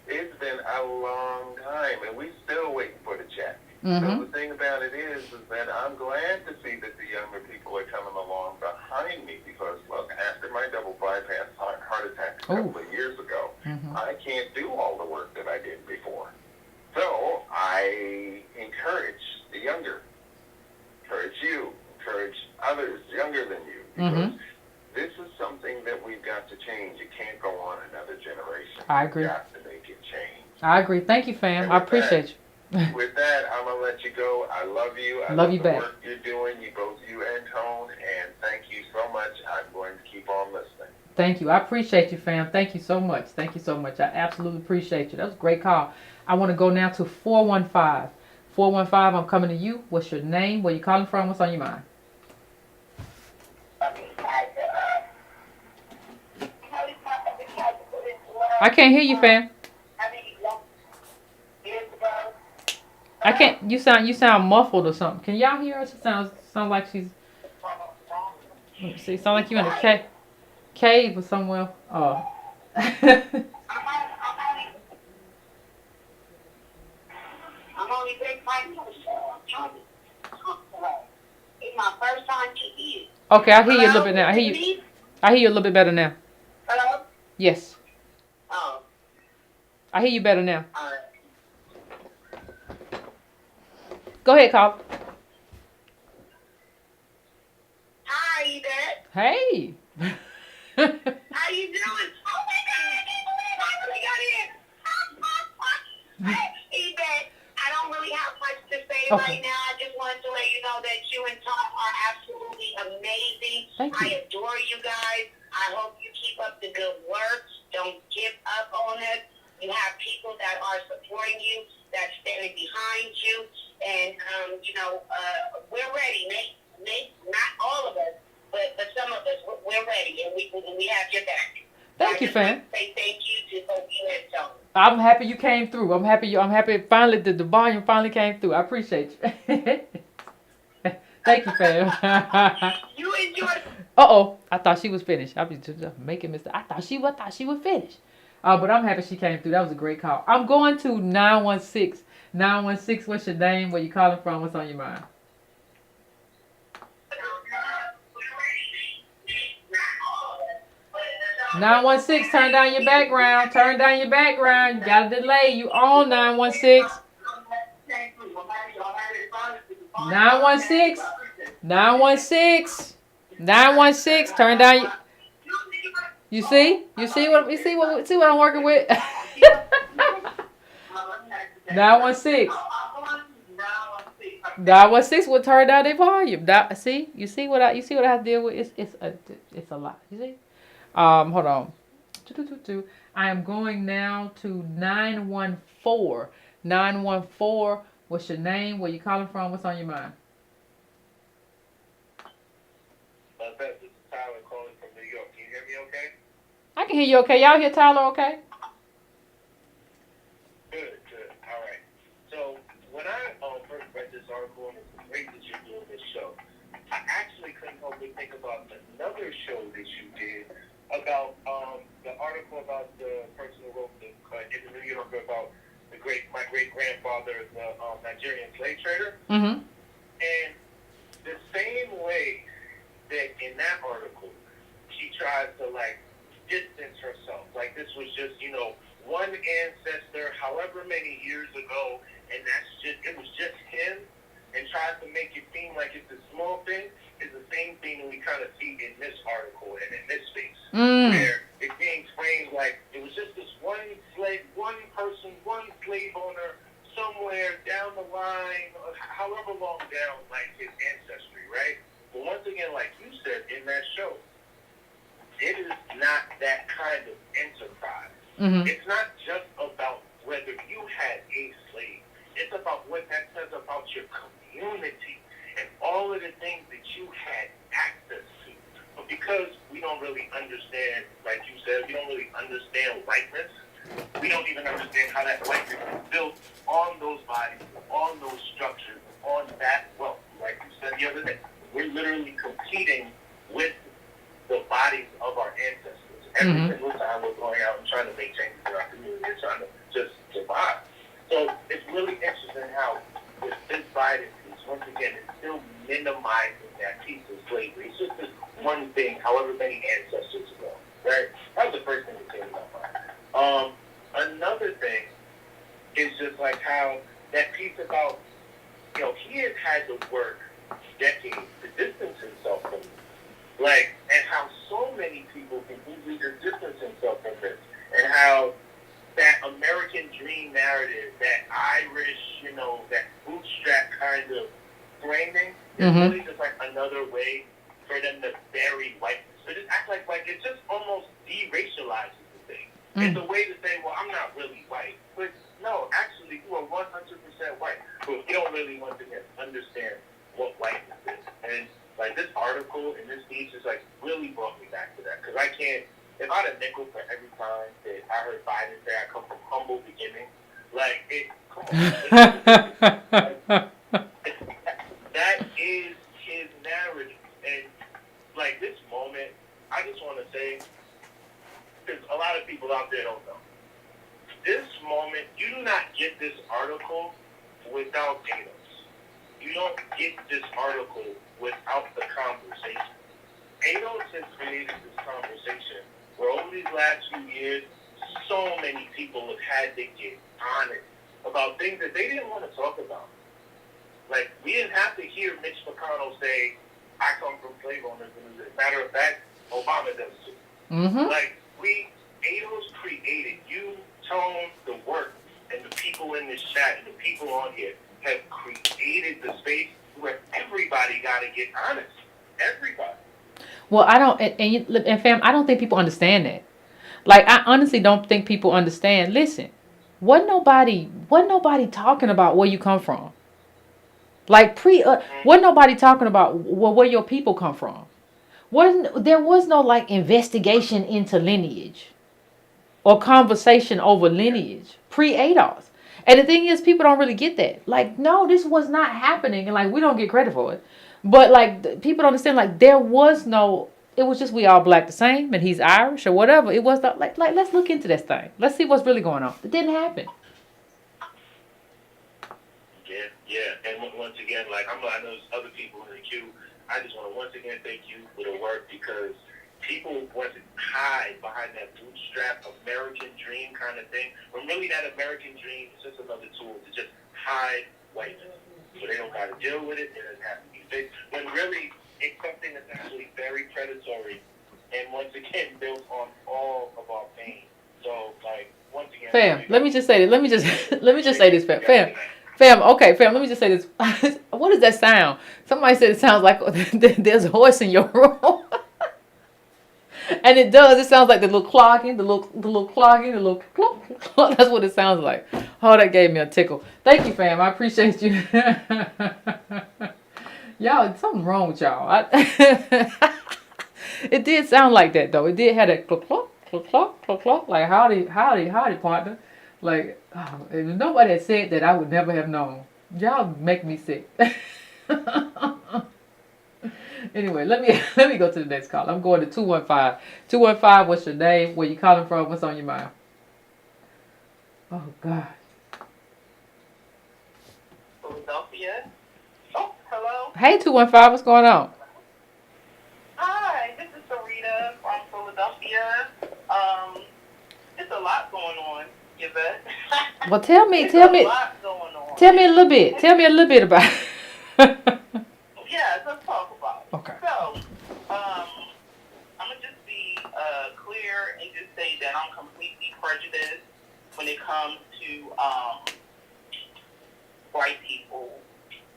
Speaker 2: it's been a long time, and we still waiting for the check. So the thing about it is that I'm glad to see that the younger people are coming along behind me because, look, after my double bypass heart attack a couple of years ago, I can't do all the work that I did before. So I encourage the younger, encourage you, encourage others younger than you, because this is something that we've got to change. It can't go on another generation.
Speaker 1: I agree.
Speaker 2: We've got to make it change.
Speaker 1: I agree. Thank you, fam. I appreciate you.
Speaker 2: With that, I'm going to let you go. I love you. I
Speaker 1: love you
Speaker 2: the
Speaker 1: back.
Speaker 2: Work you're doing, both you and Tone, and thank you so much. I'm going to keep on listening.
Speaker 1: Thank you. I appreciate you, fam. Thank you so much. Thank you so much. I absolutely appreciate you. That was a great call. I want to go now to 415. 415, I'm coming to you. What's your name? Where you calling from? What's on your mind? I can't hear you, fam. I can't. You sound muffled or something. Can y'all hear us? It sounds like she's. Let me see. Sound like you in a cave or somewhere. Oh.
Speaker 3: I'm only very mindful, so it's my first time to you.
Speaker 1: Okay, I hear you a little bit now. I hear you a little bit better now.
Speaker 3: Hello?
Speaker 1: Yes.
Speaker 3: Oh.
Speaker 1: I hear you better now.
Speaker 3: All right.
Speaker 1: Go ahead, Carl.
Speaker 3: Hi, Yvette.
Speaker 1: Hey.
Speaker 3: How you doing? Oh my God, I can't believe I really got in. Yvette, I don't really have much to say right now. I just wanted to let you know that you and Tom are absolutely amazing.
Speaker 1: Thank you.
Speaker 3: I adore you guys. I hope you keep up the good work. Don't give up on it. You have people that are supporting you, that's standing behind you. And, we're ready. Not all of us, but some of us, we're ready. And we have your back.
Speaker 1: Thank you, fam.
Speaker 3: Say thank you to both you and Tony.
Speaker 1: I'm happy you came through. I'm happy finally the volume finally came through. I appreciate you. Thank you, fam.
Speaker 3: You enjoy.
Speaker 1: Uh-oh. I thought she was finished. I was just making mistake. I thought she was finished. But I'm happy she came through. That was a great call. I'm going to 916. 916, what's your name? Where you calling from? What's on your mind? 916, turn down your background. Turn down your background. You got a delay. You on 916. 916. 916. 916. Turn down your... You see? See what I'm working with? 916. 916 will turn down their volume. You see what I have to deal with? It's a lot. You see? Hold on. I am going now to 914. 914. What's your name? Where you calling from? What's on your mind?
Speaker 2: This is Tyler calling from New York. Can you hear me okay?
Speaker 1: I can hear you okay. Y'all hear Tyler okay?
Speaker 2: Good. All right. So when I first read this article, and it's great that you're doing this show, I actually couldn't help but think about another show that you did about the article about the person who wrote in the New Yorker about my great grandfather, the Nigerian slave trader,
Speaker 1: Mm-hmm.
Speaker 2: and the same way that in that article she tries to like distance herself, like this was just one ancestor, however many years ago, and it was just him, and tries to make it seem like it's a small thing, is the same thing that we kind of see in this article and in this space, where it's being framed like it was just this one person, one slave owner somewhere down the line, however long down, like his ancestry, right? But once again, like you said in that show, it is not that kind of enterprise.
Speaker 1: Mm-hmm.
Speaker 2: It's not just about whether you had a slave. It's about what that says about your community and all of the things that you had access to. But because we don't really understand, like you said, we don't really understand whiteness. We don't even understand how that whiteness is built on those bodies, on those structures, on that wealth. Like you said the other day, we're literally competing with the bodies of our ancestors. Every single time we're going out and trying to make changes in our community and trying to just survive. So it's really interesting how with this Biden piece, once again, it's still minimizing that piece of slavery. It's just this one thing, however many ancestors ago, right? That was the first thing that came to my mind. Another thing is just like how that piece about, he has had to work decades to distance himself from it. Like, and how so many people can easily just distance themselves from this. And how that American dream narrative, that Irish, that bootstrap kind of framing is really just like another way for them to bury whiteness. So just act like it just almost de-racializes the thing. It's a way to say, well, I'm not really white. But no, actually, you are 100% white. But we don't really want to understand what whiteness is. And like this article and this piece just like really brought me back to that. Because I can't, if I had a nickel for every time that I heard Biden say I come from humble beginnings, like come on. That is his narrative. And like this moment, I just want to say, because a lot of people out there don't know, this moment, you do not get this article without Ados. You don't get this article without the conversation. Ados has created this conversation where over these last few years, so many people have had to get honest about things that they didn't want to talk about. Like, we didn't have to hear Mitch McConnell say, I come from slave owners. As a matter of fact, Obama does too.
Speaker 1: Mm-hmm.
Speaker 2: Like, Ados created, you, Tone, the work, and the people in this chat, and the people on here have created the space where everybody got to get honest. Everybody.
Speaker 1: Well, I don't, and fam, I don't think people understand that. Like, I honestly don't think people understand. Listen, wasn't nobody talking about where you come from. Like wasn't nobody talking about where your people come from. There was no like investigation into lineage or conversation over lineage pre-ADOS. And the thing is, people don't really get that. Like, no, this was not happening, and like we don't get credit for it. But like people don't understand. Like there was no. It was just we all black the same, and he's Irish or whatever. It was not like let's look into this thing. Let's see what's really going on. It didn't happen.
Speaker 2: Yeah. And once again, like I know there's other people in the queue. I just want to once again thank you for the work because people want to hide behind that bootstrap American dream kind of thing. When really that American dream is just another tool to just hide whiteness. So they don't got to deal with it. It doesn't have to be fixed. When really it's something that's actually very predatory and once again built on
Speaker 1: Fam, let me just say this. Let me just say this, fam. Okay, fam. Let me just say this. What does that sound? Somebody said it sounds like there's a horse in your room, and it does. It sounds like the little clogging, the little clogging, the little clunk, clunk. That's what it sounds like. Oh, that gave me a tickle. Thank you, fam. I appreciate you. Y'all, something wrong with y'all. It did sound like that though. It did have that clunk, clunk, clunk, clunk, clunk, clunk. Like howdy, partner. Like if nobody had said that, I would never have known. Y'all make me sick. Anyway, let me go to the next call. I'm going to 215. 215. What's your name? Where you calling from? What's on your mind? Oh God.
Speaker 4: Philadelphia. Oh, hello.
Speaker 1: Hey, 215. What's going on?
Speaker 4: Hi, this is Sarita from Philadelphia. There's a lot going on, Yvette.
Speaker 1: Well, tell me.
Speaker 4: There's a lot going on.
Speaker 1: Tell me a little bit. Tell me a little bit about it.
Speaker 4: Yeah, let's talk about it.
Speaker 1: Okay.
Speaker 4: So, I'm gonna just be clear and just say that I'm completely prejudiced when it comes to white people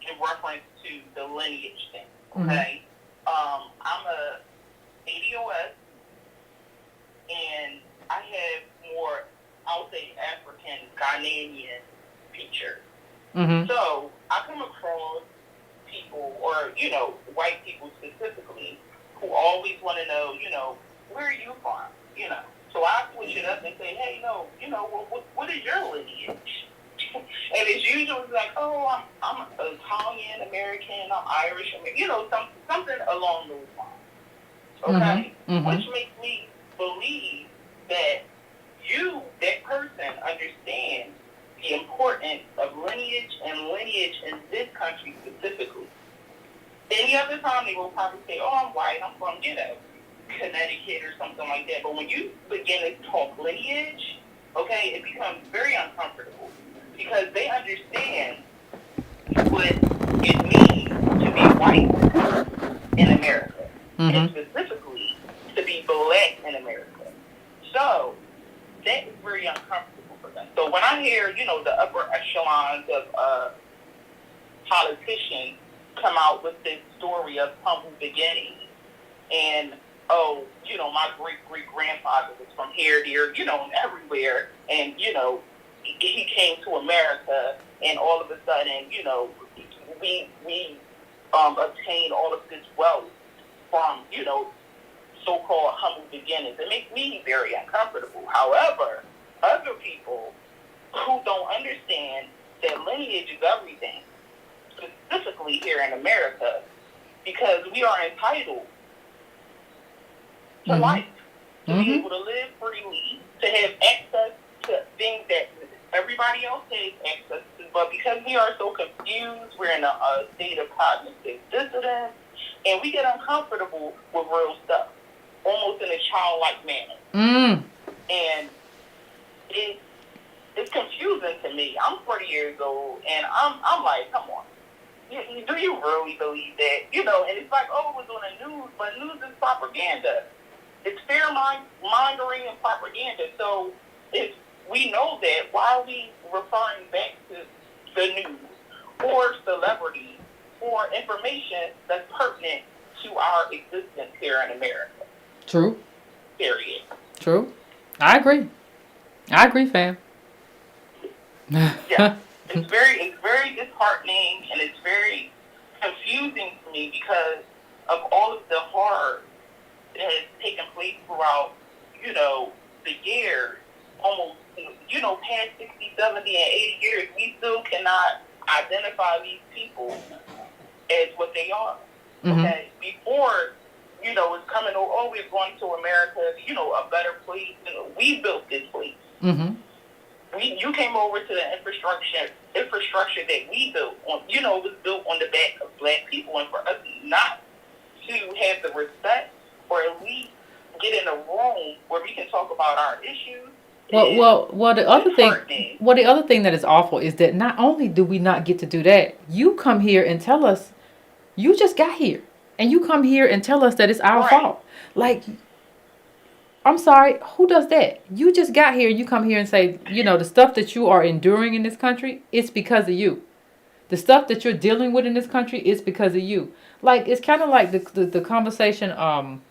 Speaker 4: in reference to the lineage thing. Okay, I'm a ADOS, and I have more, I'll say, African Ghanaian features.
Speaker 1: Mm-hmm.
Speaker 4: So I come across people, or white people specifically, who always want to know, where are you from? So I switch it up and say, hey, no, what is your lineage? And it's usually like, oh, I'm Italian American, I'm Irish, something along those lines. Okay,
Speaker 1: Mm-hmm.
Speaker 4: which makes me believe that that person, understands the importance of lineage in this country specifically. Any other time they will probably say, oh, I'm white, I'm from, Connecticut or something like that. But when you begin to talk lineage, okay, it becomes very uncomfortable because they understand what it means to be white in America, and specifically to be black in America. So that is very uncomfortable for them. So when I hear, the upper echelons of politicians come out with this story of humble beginnings, and my great-great-grandfather was from here, there, and everywhere, and, he came to America, and all of a sudden, we obtained all of this wealth from, so-called humble beginnings. It makes me very uncomfortable. However, other people who don't understand that lineage is everything, specifically here in America, because we are entitled to life, to be able to live freely, to have access to things that everybody else has access to. But because we are so confused, we're in a state of cognitive dissonance, and we get uncomfortable with real stuff, almost in a childlike manner. And it's confusing to me. I'm 40 years old, and I'm like, come on. Do you really believe that? And it's like, oh, it was on the news, but news is propaganda. It's fear-mongering and propaganda. So if we know that, why are we referring back to the news or celebrities or information that's pertinent to our existence here in America?
Speaker 1: True.
Speaker 4: Period.
Speaker 1: True. I agree, fam.
Speaker 4: Yeah. It's very disheartening, and it's very confusing to me because of all of the horror that has taken place throughout, the years, almost, past 60, 70, and 80 years. We still cannot identify these people as what they are. Okay? Before, it's coming, oh, we're going to America, a better place. We built this place. You came over to the infrastructure that we built on, it was built on the back of black people, and for us not to have the respect, or at least get in a room where we can talk about our issues.
Speaker 1: Well, the other thing that is awful is that not only do we not get to do that, you come here and tell us you just got here, and you come here and tell us that it's our fault. Like, I'm sorry, who does that? You just got here, you come here and say, the stuff that you are enduring in this country, it's because of you. The stuff that you're dealing with in this country is because of you. Like, it's kind of like the conversation, God,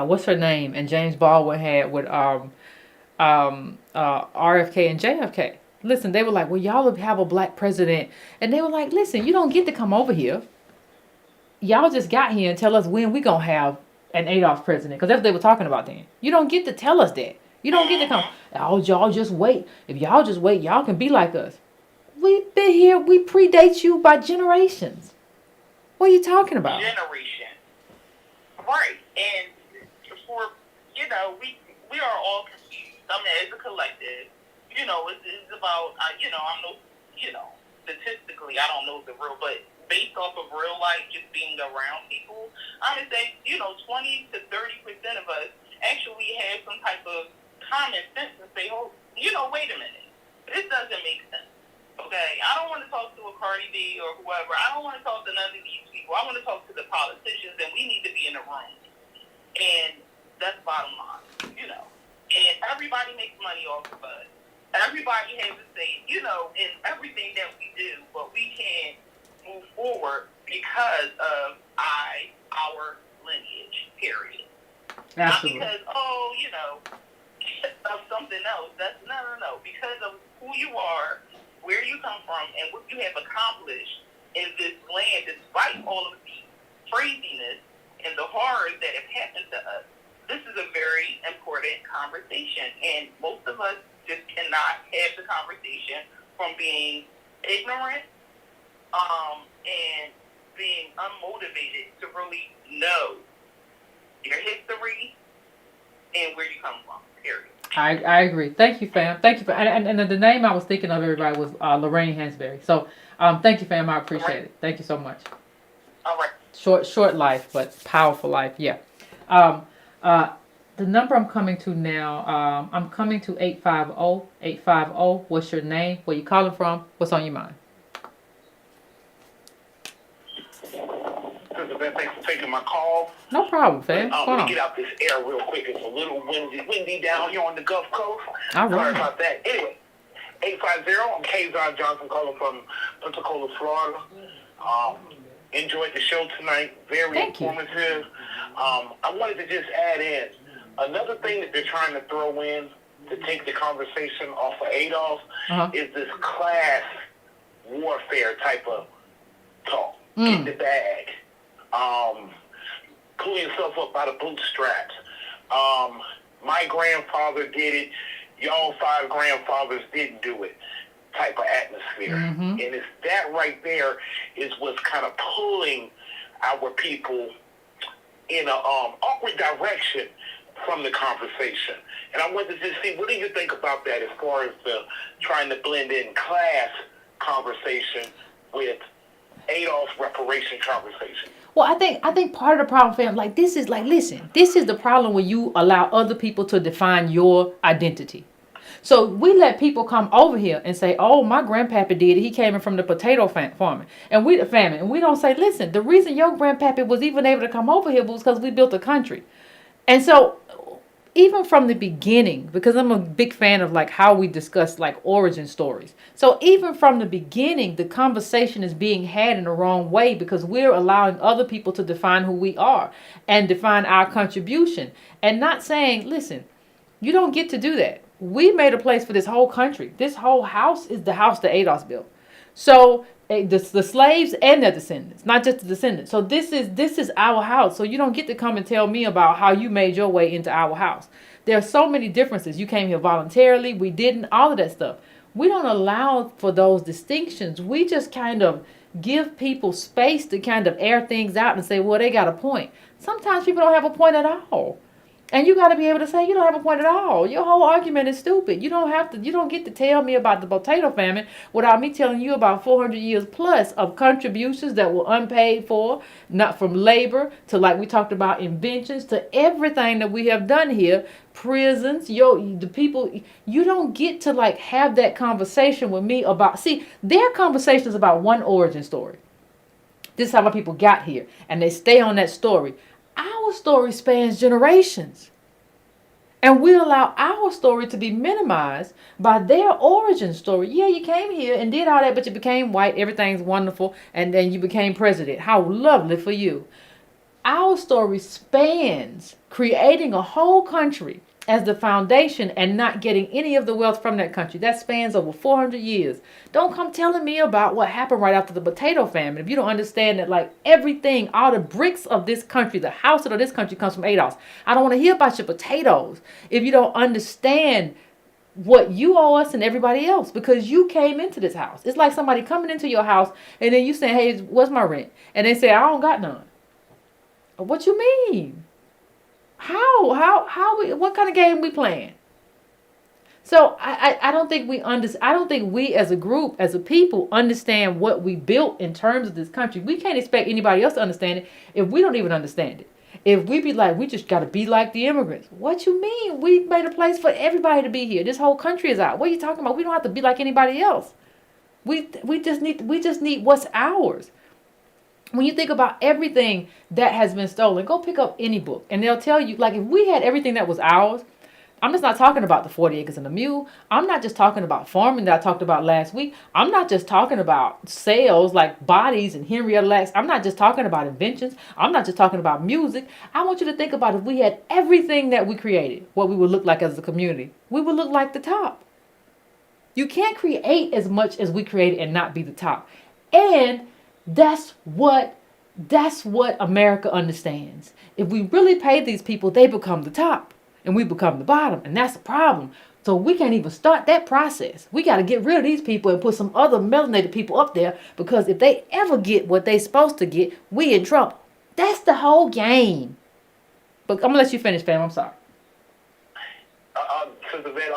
Speaker 1: what's her name? And James Baldwin had with RFK and JFK. Listen, they were like, well, y'all have a black president. And they were like, listen, you don't get to come over here. Y'all just got here and tell us when we going to have an Adolf president. Because that's what they were talking about then. You don't get to tell us that. You don't get to come. Oh, y'all just wait. If y'all just wait, y'all can be like us. We've been here. We predate you by generations. What are you talking about?
Speaker 4: Generation. Right. And for, we are all confused. I mean, as a collective, it's about, statistically, I don't know the real, but based off of real life, just being around people, I would say, 20 to 30% of us actually have some type of common sense and say, oh, wait a minute. This doesn't make sense. Okay? I don't want to talk to a Cardi B or whoever. I don't want to talk to none of these people. I want to talk to the politicians, and we need to be in a room. And that's bottom line, And everybody makes money off of us. Everybody has a say, in everything that we do, but we can't move forward because of our lineage, period.
Speaker 1: Absolutely.
Speaker 4: Not because, of something else. That's no. Because of who you are, where you come from, and what you have accomplished in this land, despite all of the craziness and the horrors that have happened to us. This is a very important conversation, and most of us just cannot have the conversation from being ignorant and being unmotivated to really know your history and where you come from, period.
Speaker 1: I agree. Thank you, fam. Thank you. And the name I was thinking of, everybody, was Lorraine Hansberry. So thank you, fam. I appreciate it. Thank you so much.
Speaker 4: All right.
Speaker 1: Short life, but powerful life. Yeah. The number I'm coming to now, I'm coming to 850. 850. What's your name? Where you calling from? What's on your mind?
Speaker 5: Thanks for taking my call.
Speaker 1: No problem, fam.
Speaker 5: Let me get out this air real quick. It's a little windy down here on the Gulf Coast.
Speaker 1: All right.
Speaker 5: Sorry about that. Anyway, 850. I'm Kazar Johnson calling from Pensacola, Florida. Enjoyed the show tonight. Very informative. I wanted to just add in another thing that they're trying to throw in to take the conversation off of Adolf is this class warfare type of talk. Get the bag. Pull yourself up by the bootstraps. My grandfather did it. Y'all 5 grandfathers didn't do it. Type of atmosphere. And it's that right there is what's kind of pulling our people in a awkward direction from the conversation. And I wanted to just see, what do you think about that as far as the trying to blend in class conversation with Adolf's reparation conversation?
Speaker 1: Well, I think part of the problem, fam, listen, this is the problem when you allow other people to define your identity. So we let people come over here and say, oh, my grandpappy did it. He came in from the potato farming. And we don't say, listen, the reason your grandpappy was even able to come over here was because we built a country. And so even from the beginning, because I'm a big fan of how we discuss origin stories. So even from the beginning, the conversation is being had in the wrong way because we're allowing other people to define who we are and define our contribution and not saying, listen, you don't get to do that. We made a place for this whole country. This whole house is the house that Adolf built. So the slaves and their descendants, not just the descendants. So this is our house. So you don't get to come and tell me about how you made your way into our house. There are so many differences. You came here voluntarily. We didn't. All of that stuff. We don't allow for those distinctions. We just kind of give people space to kind of air things out and say, well, they got a point. Sometimes people don't have a point at all. And you got to be able to say, you don't have a point at all. Your whole argument is stupid. You don't get to tell me about the potato famine without me telling you about 400 years plus of contributions that were unpaid for, not from labor to, like we talked about, inventions, to everything that we have done here, prisons, the people. You don't get to have that conversation with me about, see, their conversations about one origin story. This is how my people got here. And they stay on that story. Our story spans generations. And we allow our story to be minimized by their origin story. Yeah, you came here and did all that, but you became white. Everything's wonderful. And then you became president. How lovely for you. Our story spans creating a whole country as the foundation and not getting any of the wealth from that country. That spans over 400 years. Don't come telling me about what happened right after the potato famine if you don't understand that, like, everything, all the bricks of this country, the house of this country comes from ADOS. I don't want to hear about your potatoes if you don't understand what you owe us and everybody else, because you came into this house. It's like somebody coming into your house and then you saying, hey, what's my rent? And they say, I don't got none. What you mean? How what kind of game we playing? So I don't think I don't think we as a group, as a people, understand what we built in terms of this country. We can't expect anybody else to understand it if we don't even understand it. If we be like, we just got to be like the immigrants. What you mean? We made a place for everybody to be here. This whole country is out. What are you talking about? We don't have to be like anybody else. We just need what's ours. When you think about everything that has been stolen, go pick up any book and they'll tell you, like, if we had everything that was ours, I'm just not talking about the 40 acres and the mule. I'm not just talking about farming that I talked about last week. I'm not just talking about sales like bodies and Henrietta Lacks. I'm not just talking about inventions. I'm not just talking about music. I want you to think about if we had everything that we created, what we would look like as a community. We would look like the top. You can't create as much as we created and not be the top. And that's what America understands. If we really pay these people, they become the top and we become the bottom. And that's the problem. So we can't even start that process. We got to get rid of these people and put some other melanated people up there, because if they ever get what they supposed to get, we in trouble. That's the whole game. But I'm going to let you finish, fam. I'm sorry.
Speaker 5: Sister Vet,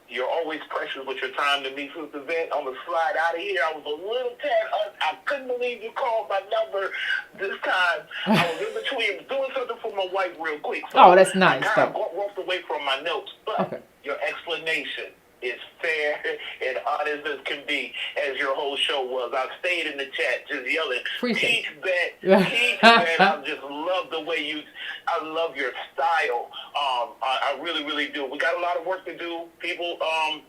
Speaker 5: you're always precious with your time to me, Sister Vet. I'm going to slide out of here. I was a little tad, I couldn't believe you called my number this time. I was in between doing something for my wife real quick. So
Speaker 1: oh, that's nice.
Speaker 5: I kind of walked away from my notes. But
Speaker 1: okay.
Speaker 5: Your explanation is fair and honest as can be, as your whole show was. I stayed in the chat just yelling, teach Bet, teach Bet. I just love the way I love your style. I really, really do. We got a lot of work to do. People,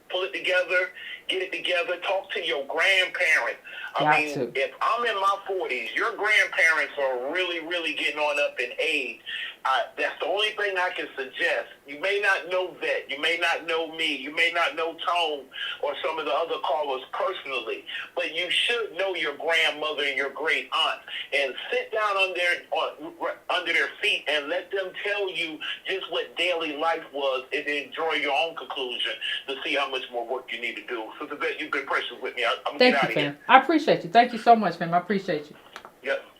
Speaker 5: pull it together, get it together, talk to your grandparents. If I'm in my 40s, your grandparents are really, really getting on up in age. That's the only thing I can suggest. You may not know Vet, you may not know me, you may not know Tone or some of the other callers personally, but you should know your grandmother and your great aunt, and sit down under their feet and let them tell you just what daily life was, and then draw your own conclusion to see how much more work you need to do. So Vet, you've been precious with me. I'm
Speaker 1: Thank you, fam. I appreciate you. Thank you so much, fam. I appreciate you.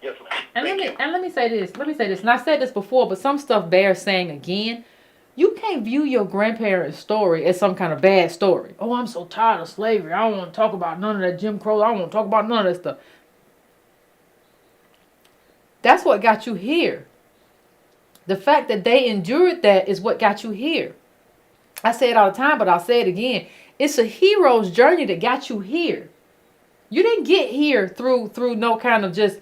Speaker 5: Yes,
Speaker 1: and let me say this. And I said this before, but some stuff bears saying again. You can't view your grandparents' story as some kind of bad story. Oh, I'm so tired of slavery. I don't want to talk about none of that Jim Crow. I don't want to talk about none of that stuff. That's what got you here. The fact that they endured that is what got you here. I say it all the time, but I'll say it again. It's a hero's journey that got you here. You didn't get here through no kind of just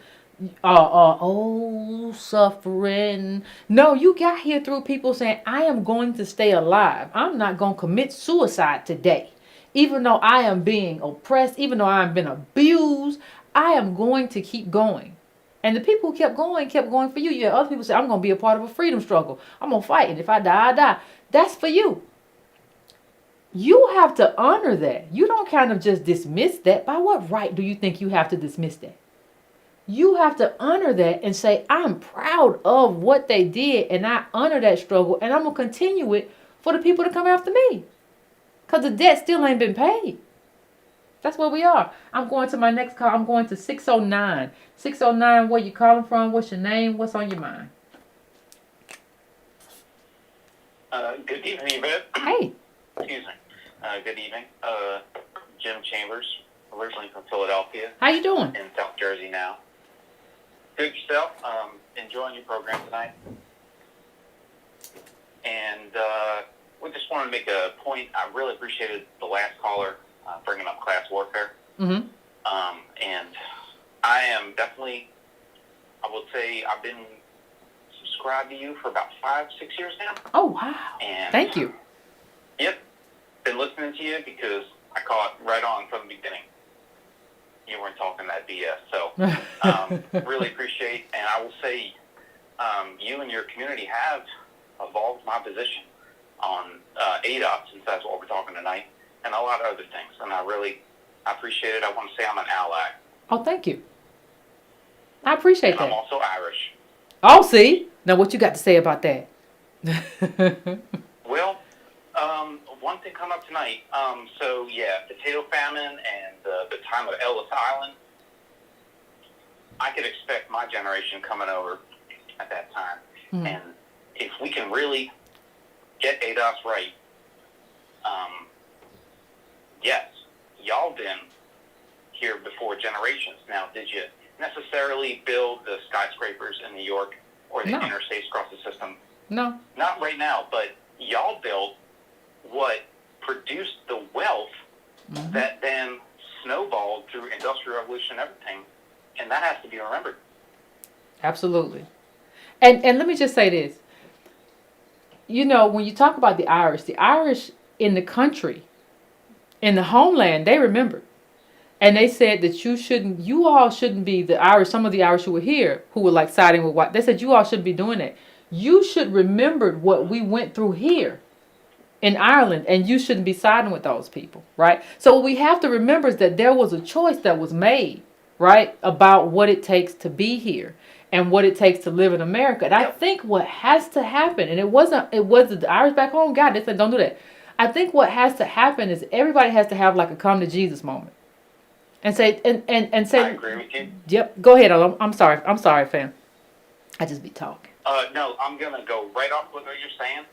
Speaker 1: suffering. No, you got here through people saying, I am going to stay alive. I'm not going to commit suicide today. Even though I am being oppressed, even though I've been abused, I am going to keep going. And the people who kept going for you. You had other people say, I'm going to be a part of a freedom struggle. I'm going to fight. And if I die, I die. That's for you. You have to honor that. You don't kind of just dismiss that. By what right do you think you have to dismiss that? You have to honor that and say, I'm proud of what they did, and I honor that struggle, and I'm going to continue it for the people to come after me. Because the debt still ain't been paid. That's where we are. I'm going to my next call. I'm going to 609. 609, where you calling from? What's your name? What's on your mind?
Speaker 6: Good evening, Yvette.
Speaker 1: Hey.
Speaker 6: Excuse me. Good evening. Jim Chambers, originally from Philadelphia.
Speaker 1: How you doing?
Speaker 6: In South Jersey now. Good yourself. Enjoying your program tonight. And we just wanted to make a point. I really appreciated the last caller bringing up class warfare.
Speaker 1: Mm-hmm.
Speaker 6: And I am definitely, I would say I've been subscribed to you for about 5-6 years now.
Speaker 1: Oh, wow.
Speaker 6: And
Speaker 1: Thank you.
Speaker 6: Yep. Been listening to you because I caught right on from the beginning. You weren't talking that BS. So really appreciate, and I will say you and your community have evolved my position on ADOT, since that's what we're talking tonight, and a lot of other things. And I appreciate it. I want to say I'm an ally.
Speaker 1: Oh, thank you. I appreciate
Speaker 6: And
Speaker 1: that.
Speaker 6: I'm also Irish.
Speaker 1: Oh, see? Now, what you got to say about that?
Speaker 6: Well, one thing come up tonight. So, yeah, potato famine and the time of Ellis Island. I could expect my generation coming over at that time.
Speaker 1: Mhm.
Speaker 6: And if we can really get ADOS right, yes, y'all been here before generations. Now, did you necessarily build the skyscrapers in New York or the
Speaker 1: No.
Speaker 6: interstates across the system?
Speaker 1: No.
Speaker 6: Not right now, but y'all built what produced the wealth
Speaker 1: Mhm.
Speaker 6: that then snowballed through industrial revolution and everything, and that has to be remembered.
Speaker 1: Absolutely. And let me just say this. You know, when you talk about the Irish in the country, in the homeland, they remembered. And they said that you all shouldn't be the Irish, some of the Irish who were here, who were like siding with white. They said you all shouldn't be doing that. You should remember what we went through here in Ireland, and you shouldn't be siding with those people, right? So what we have to remember is that there was a choice that was made, right, about what it takes to be here and what it takes to live in America. And I think what has to happen, and it was the Irish back home, God, they said don't do that. I think what has to happen is everybody has to have like a come to Jesus moment. And say and say
Speaker 6: I agree with you.
Speaker 1: Yep, go ahead. I'm sorry, fam. I just be talking.
Speaker 6: No, I'm going to go right off with what you're saying.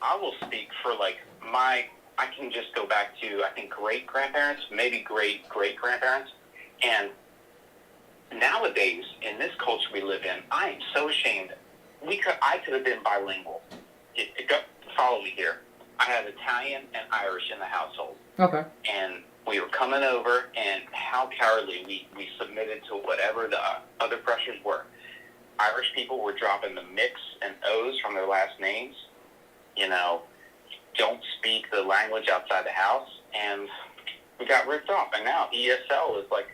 Speaker 6: I will speak for, I can just go back to, I think, great-grandparents, maybe great-great-grandparents. And nowadays, in this culture we live in, I am so ashamed. I could have been bilingual. Follow me here. I had Italian and Irish in the household.
Speaker 1: Okay.
Speaker 6: And we were coming over, and how cowardly we submitted to whatever the other pressures were. Irish people were dropping the mix and O's from their last names. Don't speak the language outside the house, and we got ripped off. And now ESL is like,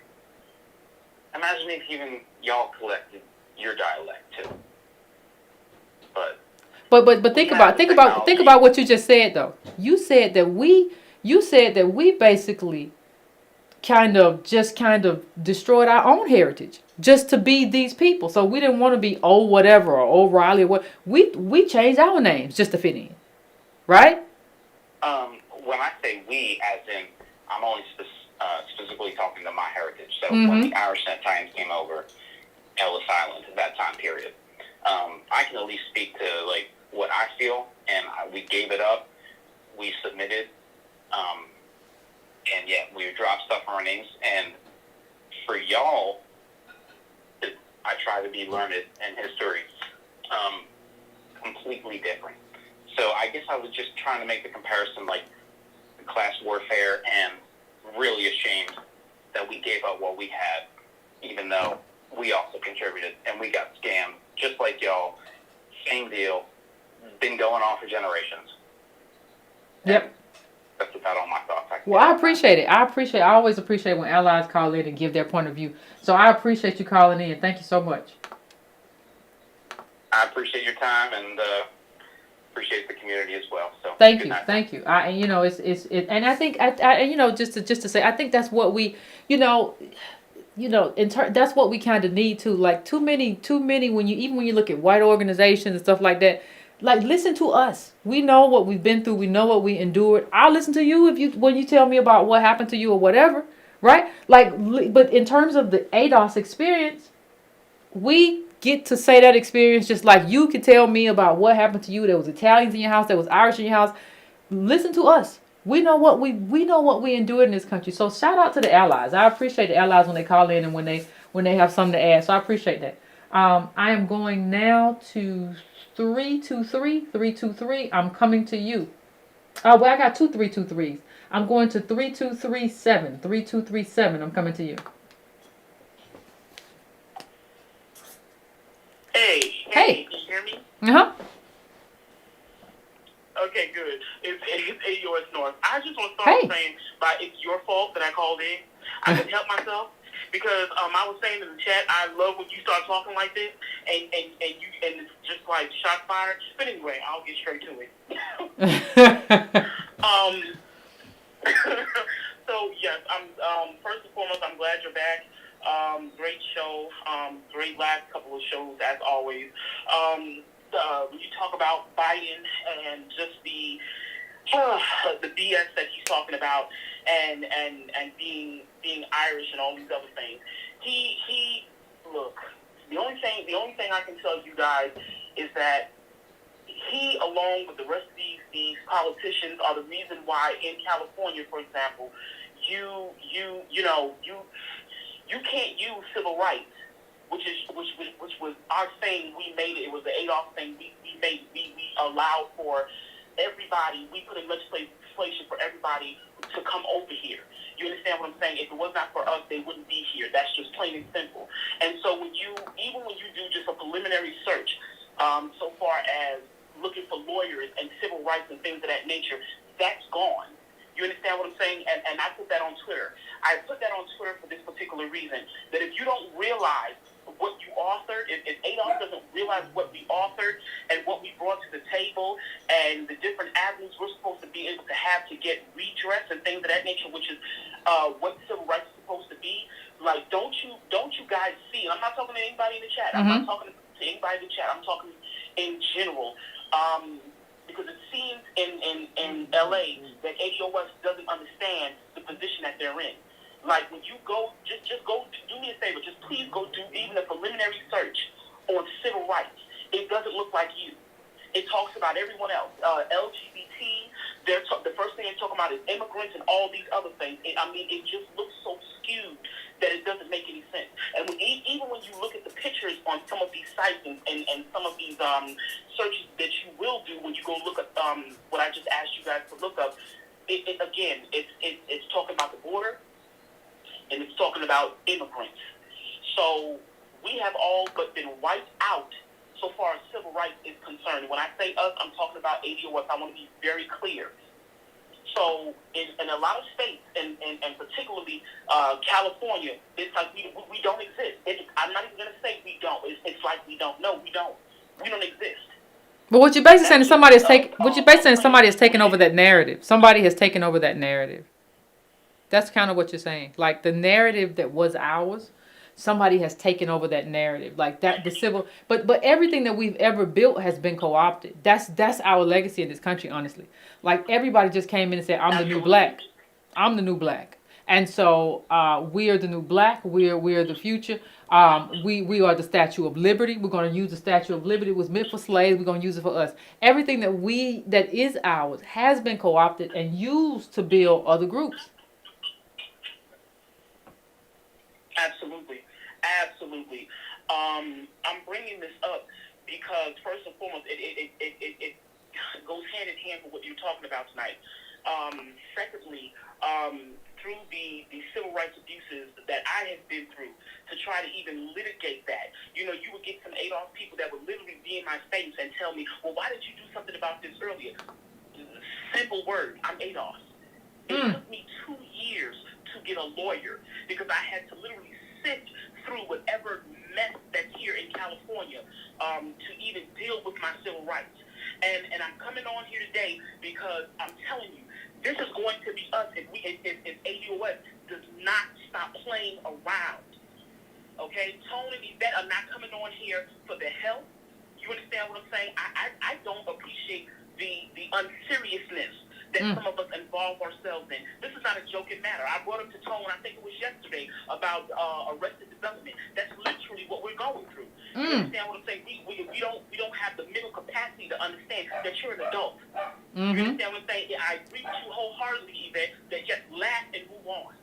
Speaker 6: imagine if even y'all collected your dialect too.
Speaker 1: But think about what you just said though. You said that we basically kind of destroyed our own heritage just to be these people. So we didn't want to be old whatever or old Riley or what. We changed our names just to fit in, right?
Speaker 6: When I say we, as in, I'm only specifically talking to my heritage. So
Speaker 1: Mm-hmm.
Speaker 6: when the Irish and Italians came over Ellis Island at that time period, I can at least speak to what I feel, and we gave it up. We submitted, and yeah, we dropped stuff on our names. And for y'all, I try to be learned in history, completely different. So I guess I was just trying to make the comparison, class warfare, and really ashamed that we gave up what we had, even though we also contributed and we got scammed, just like y'all. Same deal. Been going on for generations.
Speaker 1: Yep.
Speaker 6: And that's about all my thoughts.
Speaker 1: Well, I appreciate it. I always appreciate when allies call in and give their point of view. So I appreciate you calling in. Thank you so much.
Speaker 6: I appreciate your time and appreciate the community as well. So
Speaker 1: Thank
Speaker 6: good
Speaker 1: you,
Speaker 6: night.
Speaker 1: thank you. And I think just to say, I think that's what we, that's what we kind of need to, too many when you look at white organizations and stuff like that, listen to us. We know what we've been through. We know what we endured. I'll listen to you when you tell me about what happened to you or whatever, right? But in terms of the ADOS experience, we get to say that experience just like you could tell me about what happened to you. There was Italians in your house. There was Irish in your house. Listen to us. We know what we endured in this country. So shout out to the allies. I appreciate the allies when they call in and when they have something to add. So I appreciate that. I am going now to 323. I'm coming to you. I got 2 323s. I'm going to 3237. 3237. I'm coming to you.
Speaker 4: Hey,
Speaker 1: Hey.
Speaker 4: can you hear me?
Speaker 1: Uh-huh.
Speaker 4: Okay, good. It's AUS North. I just want to start
Speaker 1: Hey.
Speaker 4: saying, it's your fault that I called in. I couldn't help myself because I was saying in the chat, I love when you start talking like this, and it's just like shots fired. But anyway, I'll get straight to it. So yes, I'm first and foremost, I'm glad you're back. Great show. Great last couple of shows as always. When you talk about Biden and just the BS that he's talking about, and being Irish and all these other things, he look. The only thing I can tell you guys is that he, along with the rest of these politicians, are the reason why in California, for example, you can't use civil rights, which was our thing. We made it. It was the Adolf thing. We allowed for everybody. We put in legislation for everybody to come over here. You understand what I'm saying? If it was not for us, they wouldn't be here. That's just plain and simple. And so even when you do just a preliminary search, so far as looking for lawyers and civil rights and things of that nature, that's gone. You understand what I'm saying? And I put that on Twitter. I put that on Twitter for this particular reason, that if you don't realize what you authored, if Adolf doesn't realize what we authored and what we brought to the table and the different avenues we're supposed to be able to have to get redress and things of that nature, which is what civil rights is supposed to be, like, don't you guys see, and I'm not talking to anybody in the chat, I'm not talking to anybody in the chat, I'm talking in general, because it seems in LA that ADOS doesn't understand the position that they're in. Like, when you go, just go, do me a favor, just please go do even a preliminary search on civil rights. It doesn't look like you. It talks about everyone else, LGBT. The first thing they're talking about is immigrants and all these other things. It just looks so skewed that it doesn't make any sense. And even when you look at the pictures on some of these sites and some of these searches that you will do when you go look at what I just asked you guys to look up, it's talking about the border, and it's talking about immigrants. So we have all but been wiped out so far as civil rights is concerned. When I say us, I'm talking about ADOS. I want to be very clear. So in a lot of states, and particularly California, it's like we don't exist. I'm not even going to say we don't. It's like we don't. No, we don't. We don't exist.
Speaker 1: But what you're basically saying is somebody has taken over that narrative. Somebody has taken over that narrative. That's kind of what you're saying. Like, the narrative that was ours, somebody has taken over that narrative. Like that, the civil, but everything that we've ever built has been co-opted. That's our legacy in this country, honestly. Like, everybody just came in and said, "I'm the new black. I'm the new black." And so we are the new black. We are the future. We are the Statue of Liberty. We're going to use the Statue of Liberty. It was meant for slaves. We're going to use it for us. Everything that is ours has been co-opted and used to build other groups.
Speaker 4: Absolutely. I'm bringing this up because first and foremost, it goes hand in hand with what you're talking about tonight. Secondly, through the civil rights abuses that I have been through to try to even litigate that, you would get some Adolf people that would literally be in my face and tell me, "Well, why did you do something about this earlier?" Simple word, I'm Adolf. It took me 2 years to get a lawyer because I had to literally sift through whatever mess that's here in California to even deal with my civil rights. And I'm coming on here today because I'm telling you, this is going to be us if ADOS does not stop playing around. Okay? Tone and Yvette are not coming on here for the help. You understand what I'm saying? I don't appreciate the unseriousness that some of us involve ourselves in. This is not a joking matter. I brought up to Tone, I think it was yesterday, about Arrested Development. That's literally what we're going through. You understand what I'm saying? We don't have the mental capacity to understand that you're an adult. You understand what I'm saying? Yeah, I agree with you wholeheartedly, Yvette, that just laugh and move on.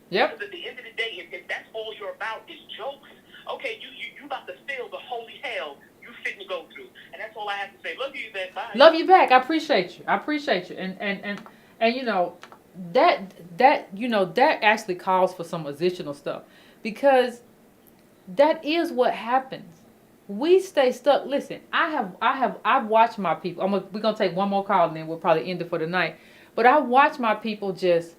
Speaker 1: Yep.
Speaker 4: Because at the end of the day, if that's all you're about is jokes, okay, you about to feel the holy hell you fitting to go through. And that's all I have to say. Love you, Yvette. Bye.
Speaker 1: Love you back. I appreciate you. And that actually calls for some additional stuff, because that is what happens we stay stuck. Listen, I've watched my people. We're gonna take one more call and then we'll probably end it for the night. But I watch my people just.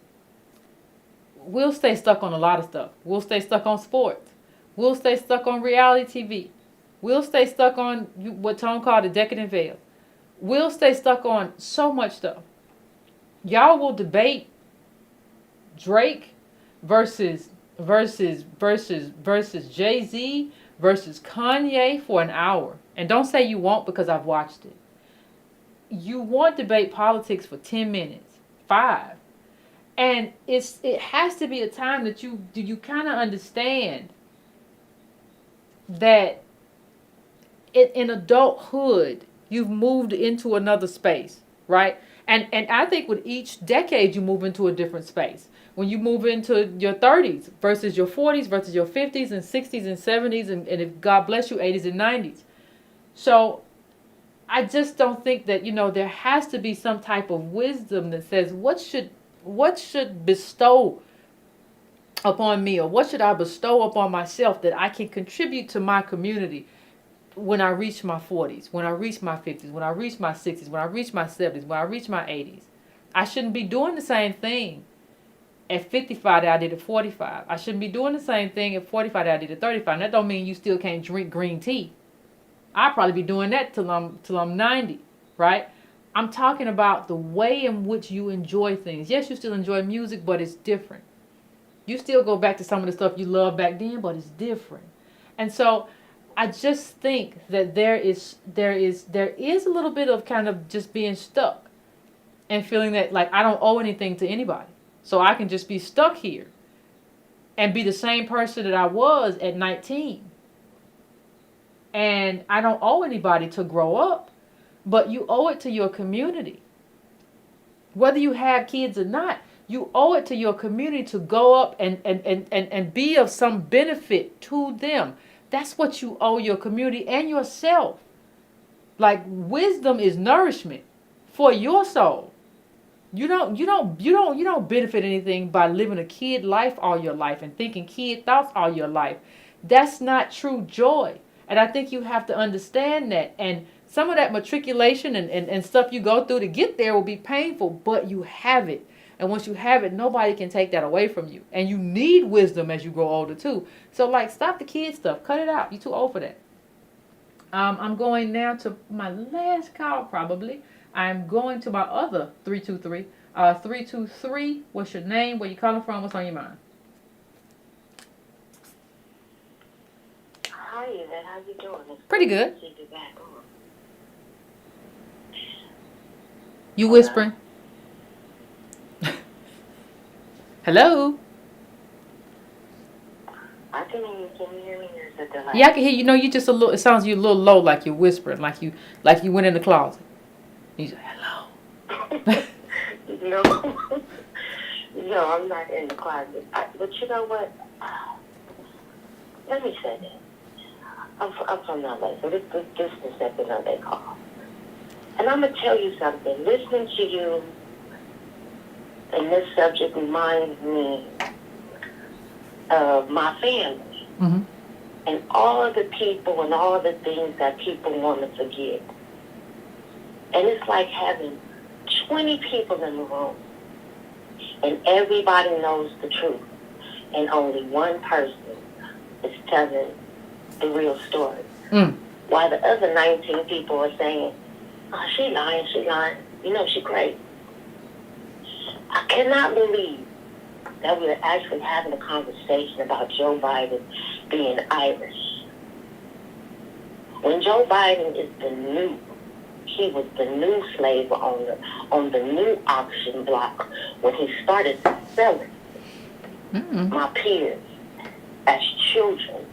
Speaker 1: We'll stay stuck on a lot of stuff. We'll stay stuck on sports. We'll stay stuck on reality TV. We'll stay stuck on what Tom called the decadent veil. We'll stay stuck on so much stuff. Y'all will debate Drake versus Jay-Z versus Kanye for an hour. And don't say you won't because I've watched it. You won't debate politics for 10 minutes, 5. And it has to be a time that you kind of understand that in adulthood, you've moved into another space, right? And I think with each decade, you move into a different space. When you move into your 30s versus your 40s versus your 50s and 60s and 70s and if God bless you, 80s and 90s. So I just don't think that, there has to be some type of wisdom that says what should bestow upon me, or what should I bestow upon myself that I can contribute to my community when I reach my 40s, when I reach my 50s, when I reach my 60s, when I reach my 70s, when I reach my 80s. I shouldn't be doing the same thing at 55 that I did at 45. I shouldn't be doing the same thing at 45 that I did at 35. And that don't mean you still can't drink green tea. I'll probably be doing that till I'm 90, right? I'm talking about the way in which you enjoy things. Yes, you still enjoy music, but it's different. You still go back to some of the stuff you loved back then, but it's different. And so I just think that there is a little bit of kind of just being stuck and feeling that like I don't owe anything to anybody. So I can just be stuck here and be the same person that I was at 19. And I don't owe anybody to grow up, but you owe it to your community. Whether you have kids or not, you owe it to your community to go up and be of some benefit to them. That's what you owe your community and yourself. Like wisdom is nourishment for your soul. You don't benefit anything by living a kid life all your life and thinking kid thoughts all your life. That's not true joy. And I think you have to understand that. And some of that matriculation and stuff you go through to get there will be painful, but you have it. And once you have it, nobody can take that away from you. And you need wisdom as you grow older too. So like stop the kid stuff. Cut it out. You're too old for that. I'm going now to my last call probably. I'm going to my other 323. 323, what's your name? Where you calling from? What's on your mind?
Speaker 7: Hi, Yvette. How you doing? It's
Speaker 1: Pretty good.
Speaker 7: good to see you back on.
Speaker 1: You whispering? Hello?
Speaker 7: I can hear you. Can you hear me? Or is it delay?
Speaker 1: Yeah, I can hear you. No, you just a little. It sounds you a little low, like you're whispering, like you went in the closet. You say hello.
Speaker 7: No. No, I'm not in the closet. But you know what? Let me say this. I'm from LA, so this is the second LA call. And I'm going to tell you something. Listening to you and this subject reminds me of my family.
Speaker 1: Mm-hmm.
Speaker 7: And all of the people and all the things that people want to forget. And it's like having 20 people in the room, and everybody knows the truth, and only one person is telling the real story. While the other 19 people are saying, oh, she lying, she crazy. I cannot believe that we're actually having a conversation about Joe Biden being Irish. When Joe Biden is he was the new slave owner on the new auction block when he started selling my peers as children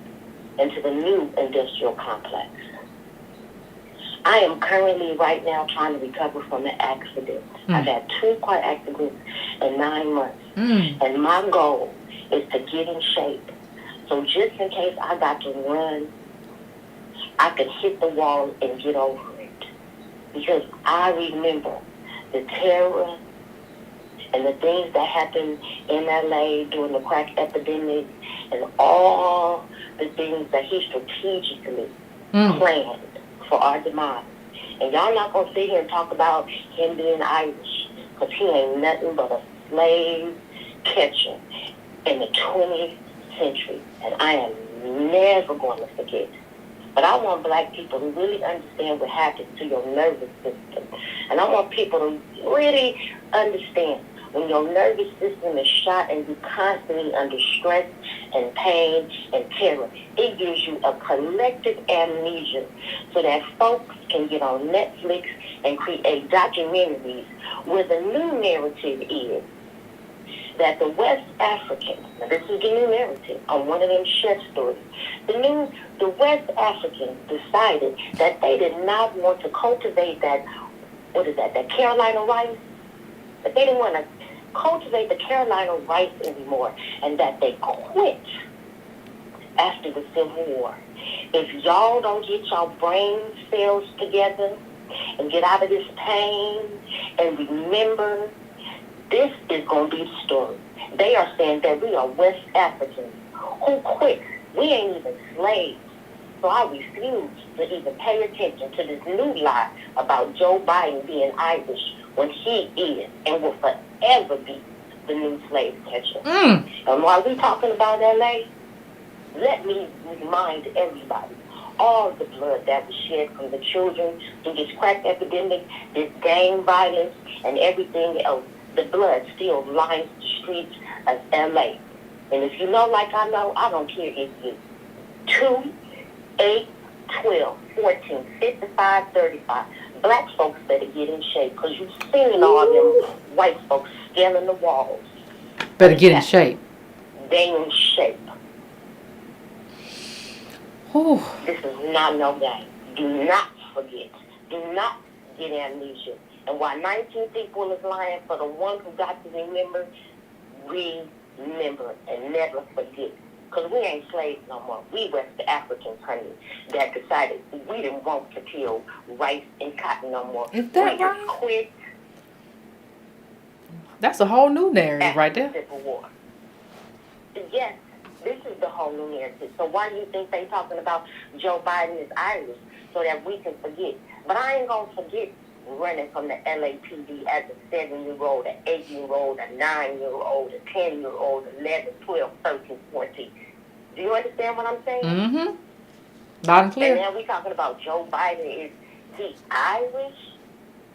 Speaker 7: into the new industrial complex. I am currently right now trying to recover from an accident. I've had 2 car accidents in 9 months. And my goal is to get in shape. So just in case I got to run, I could hit the wall and get over it. Because I remember the terror and the things that happened in LA during the crack epidemic and all the things that he strategically planned for our demise. And y'all not going to sit here and talk about him being Irish, because he ain't nothing but a slave catcher in the 20th century. And I am never going to forget. But I want black people to really understand what happens to your nervous system. And I want people to really understand when your nervous system is shot and you're constantly under stress and pain and terror, it gives you a collective amnesia so that folks can get on Netflix and create documentaries where the new narrative is that the West Africans, now this is the new narrative on one of them chef stories, the West Africans decided that they did not want to cultivate that Carolina rice, but they didn't want to cultivate the Carolina rice anymore, and that they quit after the Civil War. If y'all don't get your brain cells together and get out of this pain and remember, this is going to be the story. They are saying that we are West Africans who quit. We ain't even slaves. So I refuse to even pay attention to this new lie about Joe Biden being Irish when he is and will forever be the new slave catcher. And while we're talking about LA, let me remind everybody, all the blood that was shed from the children through this crack epidemic, this gang violence, and everything else, the blood still lines the streets of LA. And if you know like I know, I don't care if you 2, 8, 12, 14, 55, 35. Black folks better get in shape because you've seen all them white folks scaling the walls.
Speaker 1: Better get in shape.
Speaker 7: They in shape.
Speaker 1: Whew.
Speaker 7: This is not no game. Do not forget. Do not get amnesia. And while 19 people is lying, for the one who got to remember and never forget. Because we ain't slaves no more. We West Africans, honey, that decided we didn't want to kill rice and cotton no more.
Speaker 1: Is that
Speaker 7: we
Speaker 1: right?
Speaker 7: just quit.
Speaker 1: That's a whole new narrative right there.
Speaker 7: Civil War. Yes, this is the whole new narrative. So why do you think they talking about Joe Biden is Irish so that we can forget? But I ain't gonna forget running from the LAPD as a 7-year-old, an 8-year-old, a 9-year-old, a 10-year-old, 11, 12, 13, 14. Do you understand what I'm saying?
Speaker 1: Mm-hmm. Loud and clear.
Speaker 7: And now we talking about Joe Biden. Is he Irish?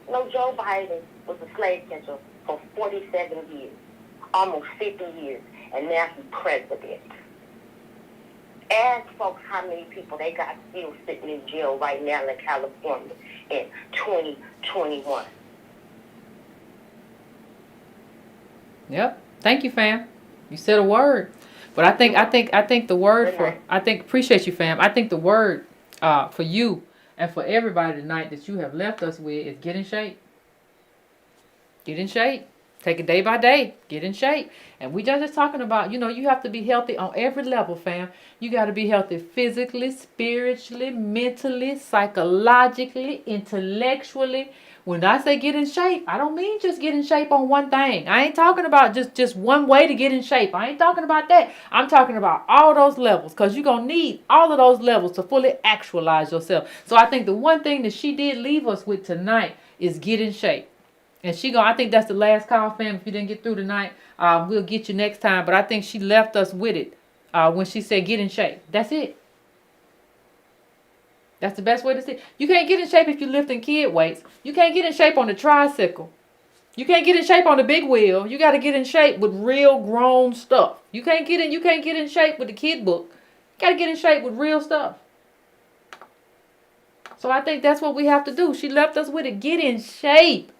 Speaker 7: No, Joe Biden was a slave catcher for 47 years, almost 50 years, and now he's president. Ask folks how many people they got still sitting in jail right now in California in 2021.
Speaker 1: Yep. Thank you, fam. You said a word. But I think the word for appreciate you, fam. I think the word for you and for everybody tonight that you have left us with is get in shape. Get in shape. Take it day by day. Get in shape. And we just talking about, you have to be healthy on every level, fam. You got to be healthy physically, spiritually, mentally, psychologically, intellectually. When I say get in shape, I don't mean just get in shape on one thing. I ain't talking about just one way to get in shape. I ain't talking about that. I'm talking about all those levels because you're going to need all of those levels to fully actualize yourself. So I think the one thing that she did leave us with tonight is get in shape. And I think that's the last call, fam. If you didn't get through tonight, we'll get you next time. But I think she left us with it when she said get in shape. That's it. That's the best way to see it. You can't get in shape if you're lifting kid weights. You can't get in shape on the tricycle. You can't get in shape on the big wheel. You got to get in shape with real grown stuff. You can't get in shape with the kid book. You got to get in shape with real stuff. So I think that's what we have to do. She left us with it. Get in shape.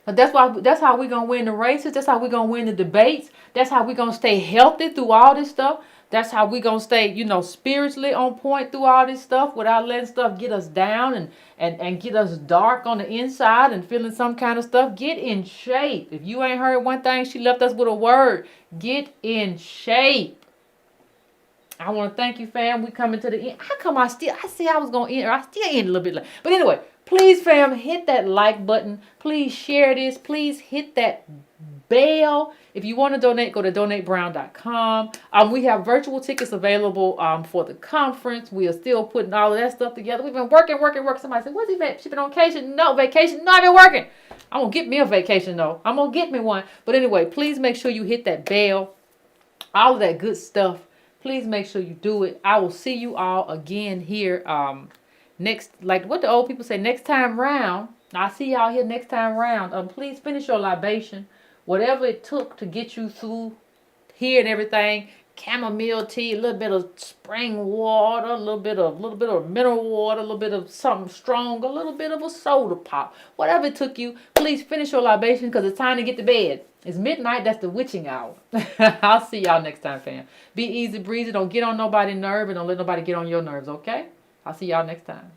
Speaker 1: But that's how we're going to win the races. That's how we're going to win the debates. That's how we're going to stay healthy through all this stuff. That's how we're going to stay, spiritually on point through all this stuff without letting stuff get us down and get us dark on the inside and feeling some kind of stuff. Get in shape. If you ain't heard one thing, she left us with a word. Get in shape. I want to thank you, fam. We coming to the end. How come I still end a little bit late. But anyway, please, fam, hit that like button. Please share this. Please hit that bell. If you want to donate, go to donatebrown.com. We have virtual tickets available for the conference. We are still putting all of that stuff together. We've been working. Somebody said, what's he been? She been on vacation? No, vacation. No, I've been working. I'm going to get me a vacation, though. I'm going to get me one. But anyway, please make sure you hit that bell. All of that good stuff. Please make sure you do it. I will see you all again here next, like what the old people say, next time round. I'll see y'all here next time round. Please finish your libation. Whatever it took to get you through here and everything. Chamomile tea, a little bit of spring water, a little bit of mineral water, a little bit of something strong, a little bit of a soda pop. Whatever it took you, please finish your libation because it's time to get to bed. It's midnight. That's the witching hour. I'll see y'all next time, fam. Be easy breezy. Don't get on nobody's nerve and don't let nobody get on your nerves, okay? I'll see y'all next time.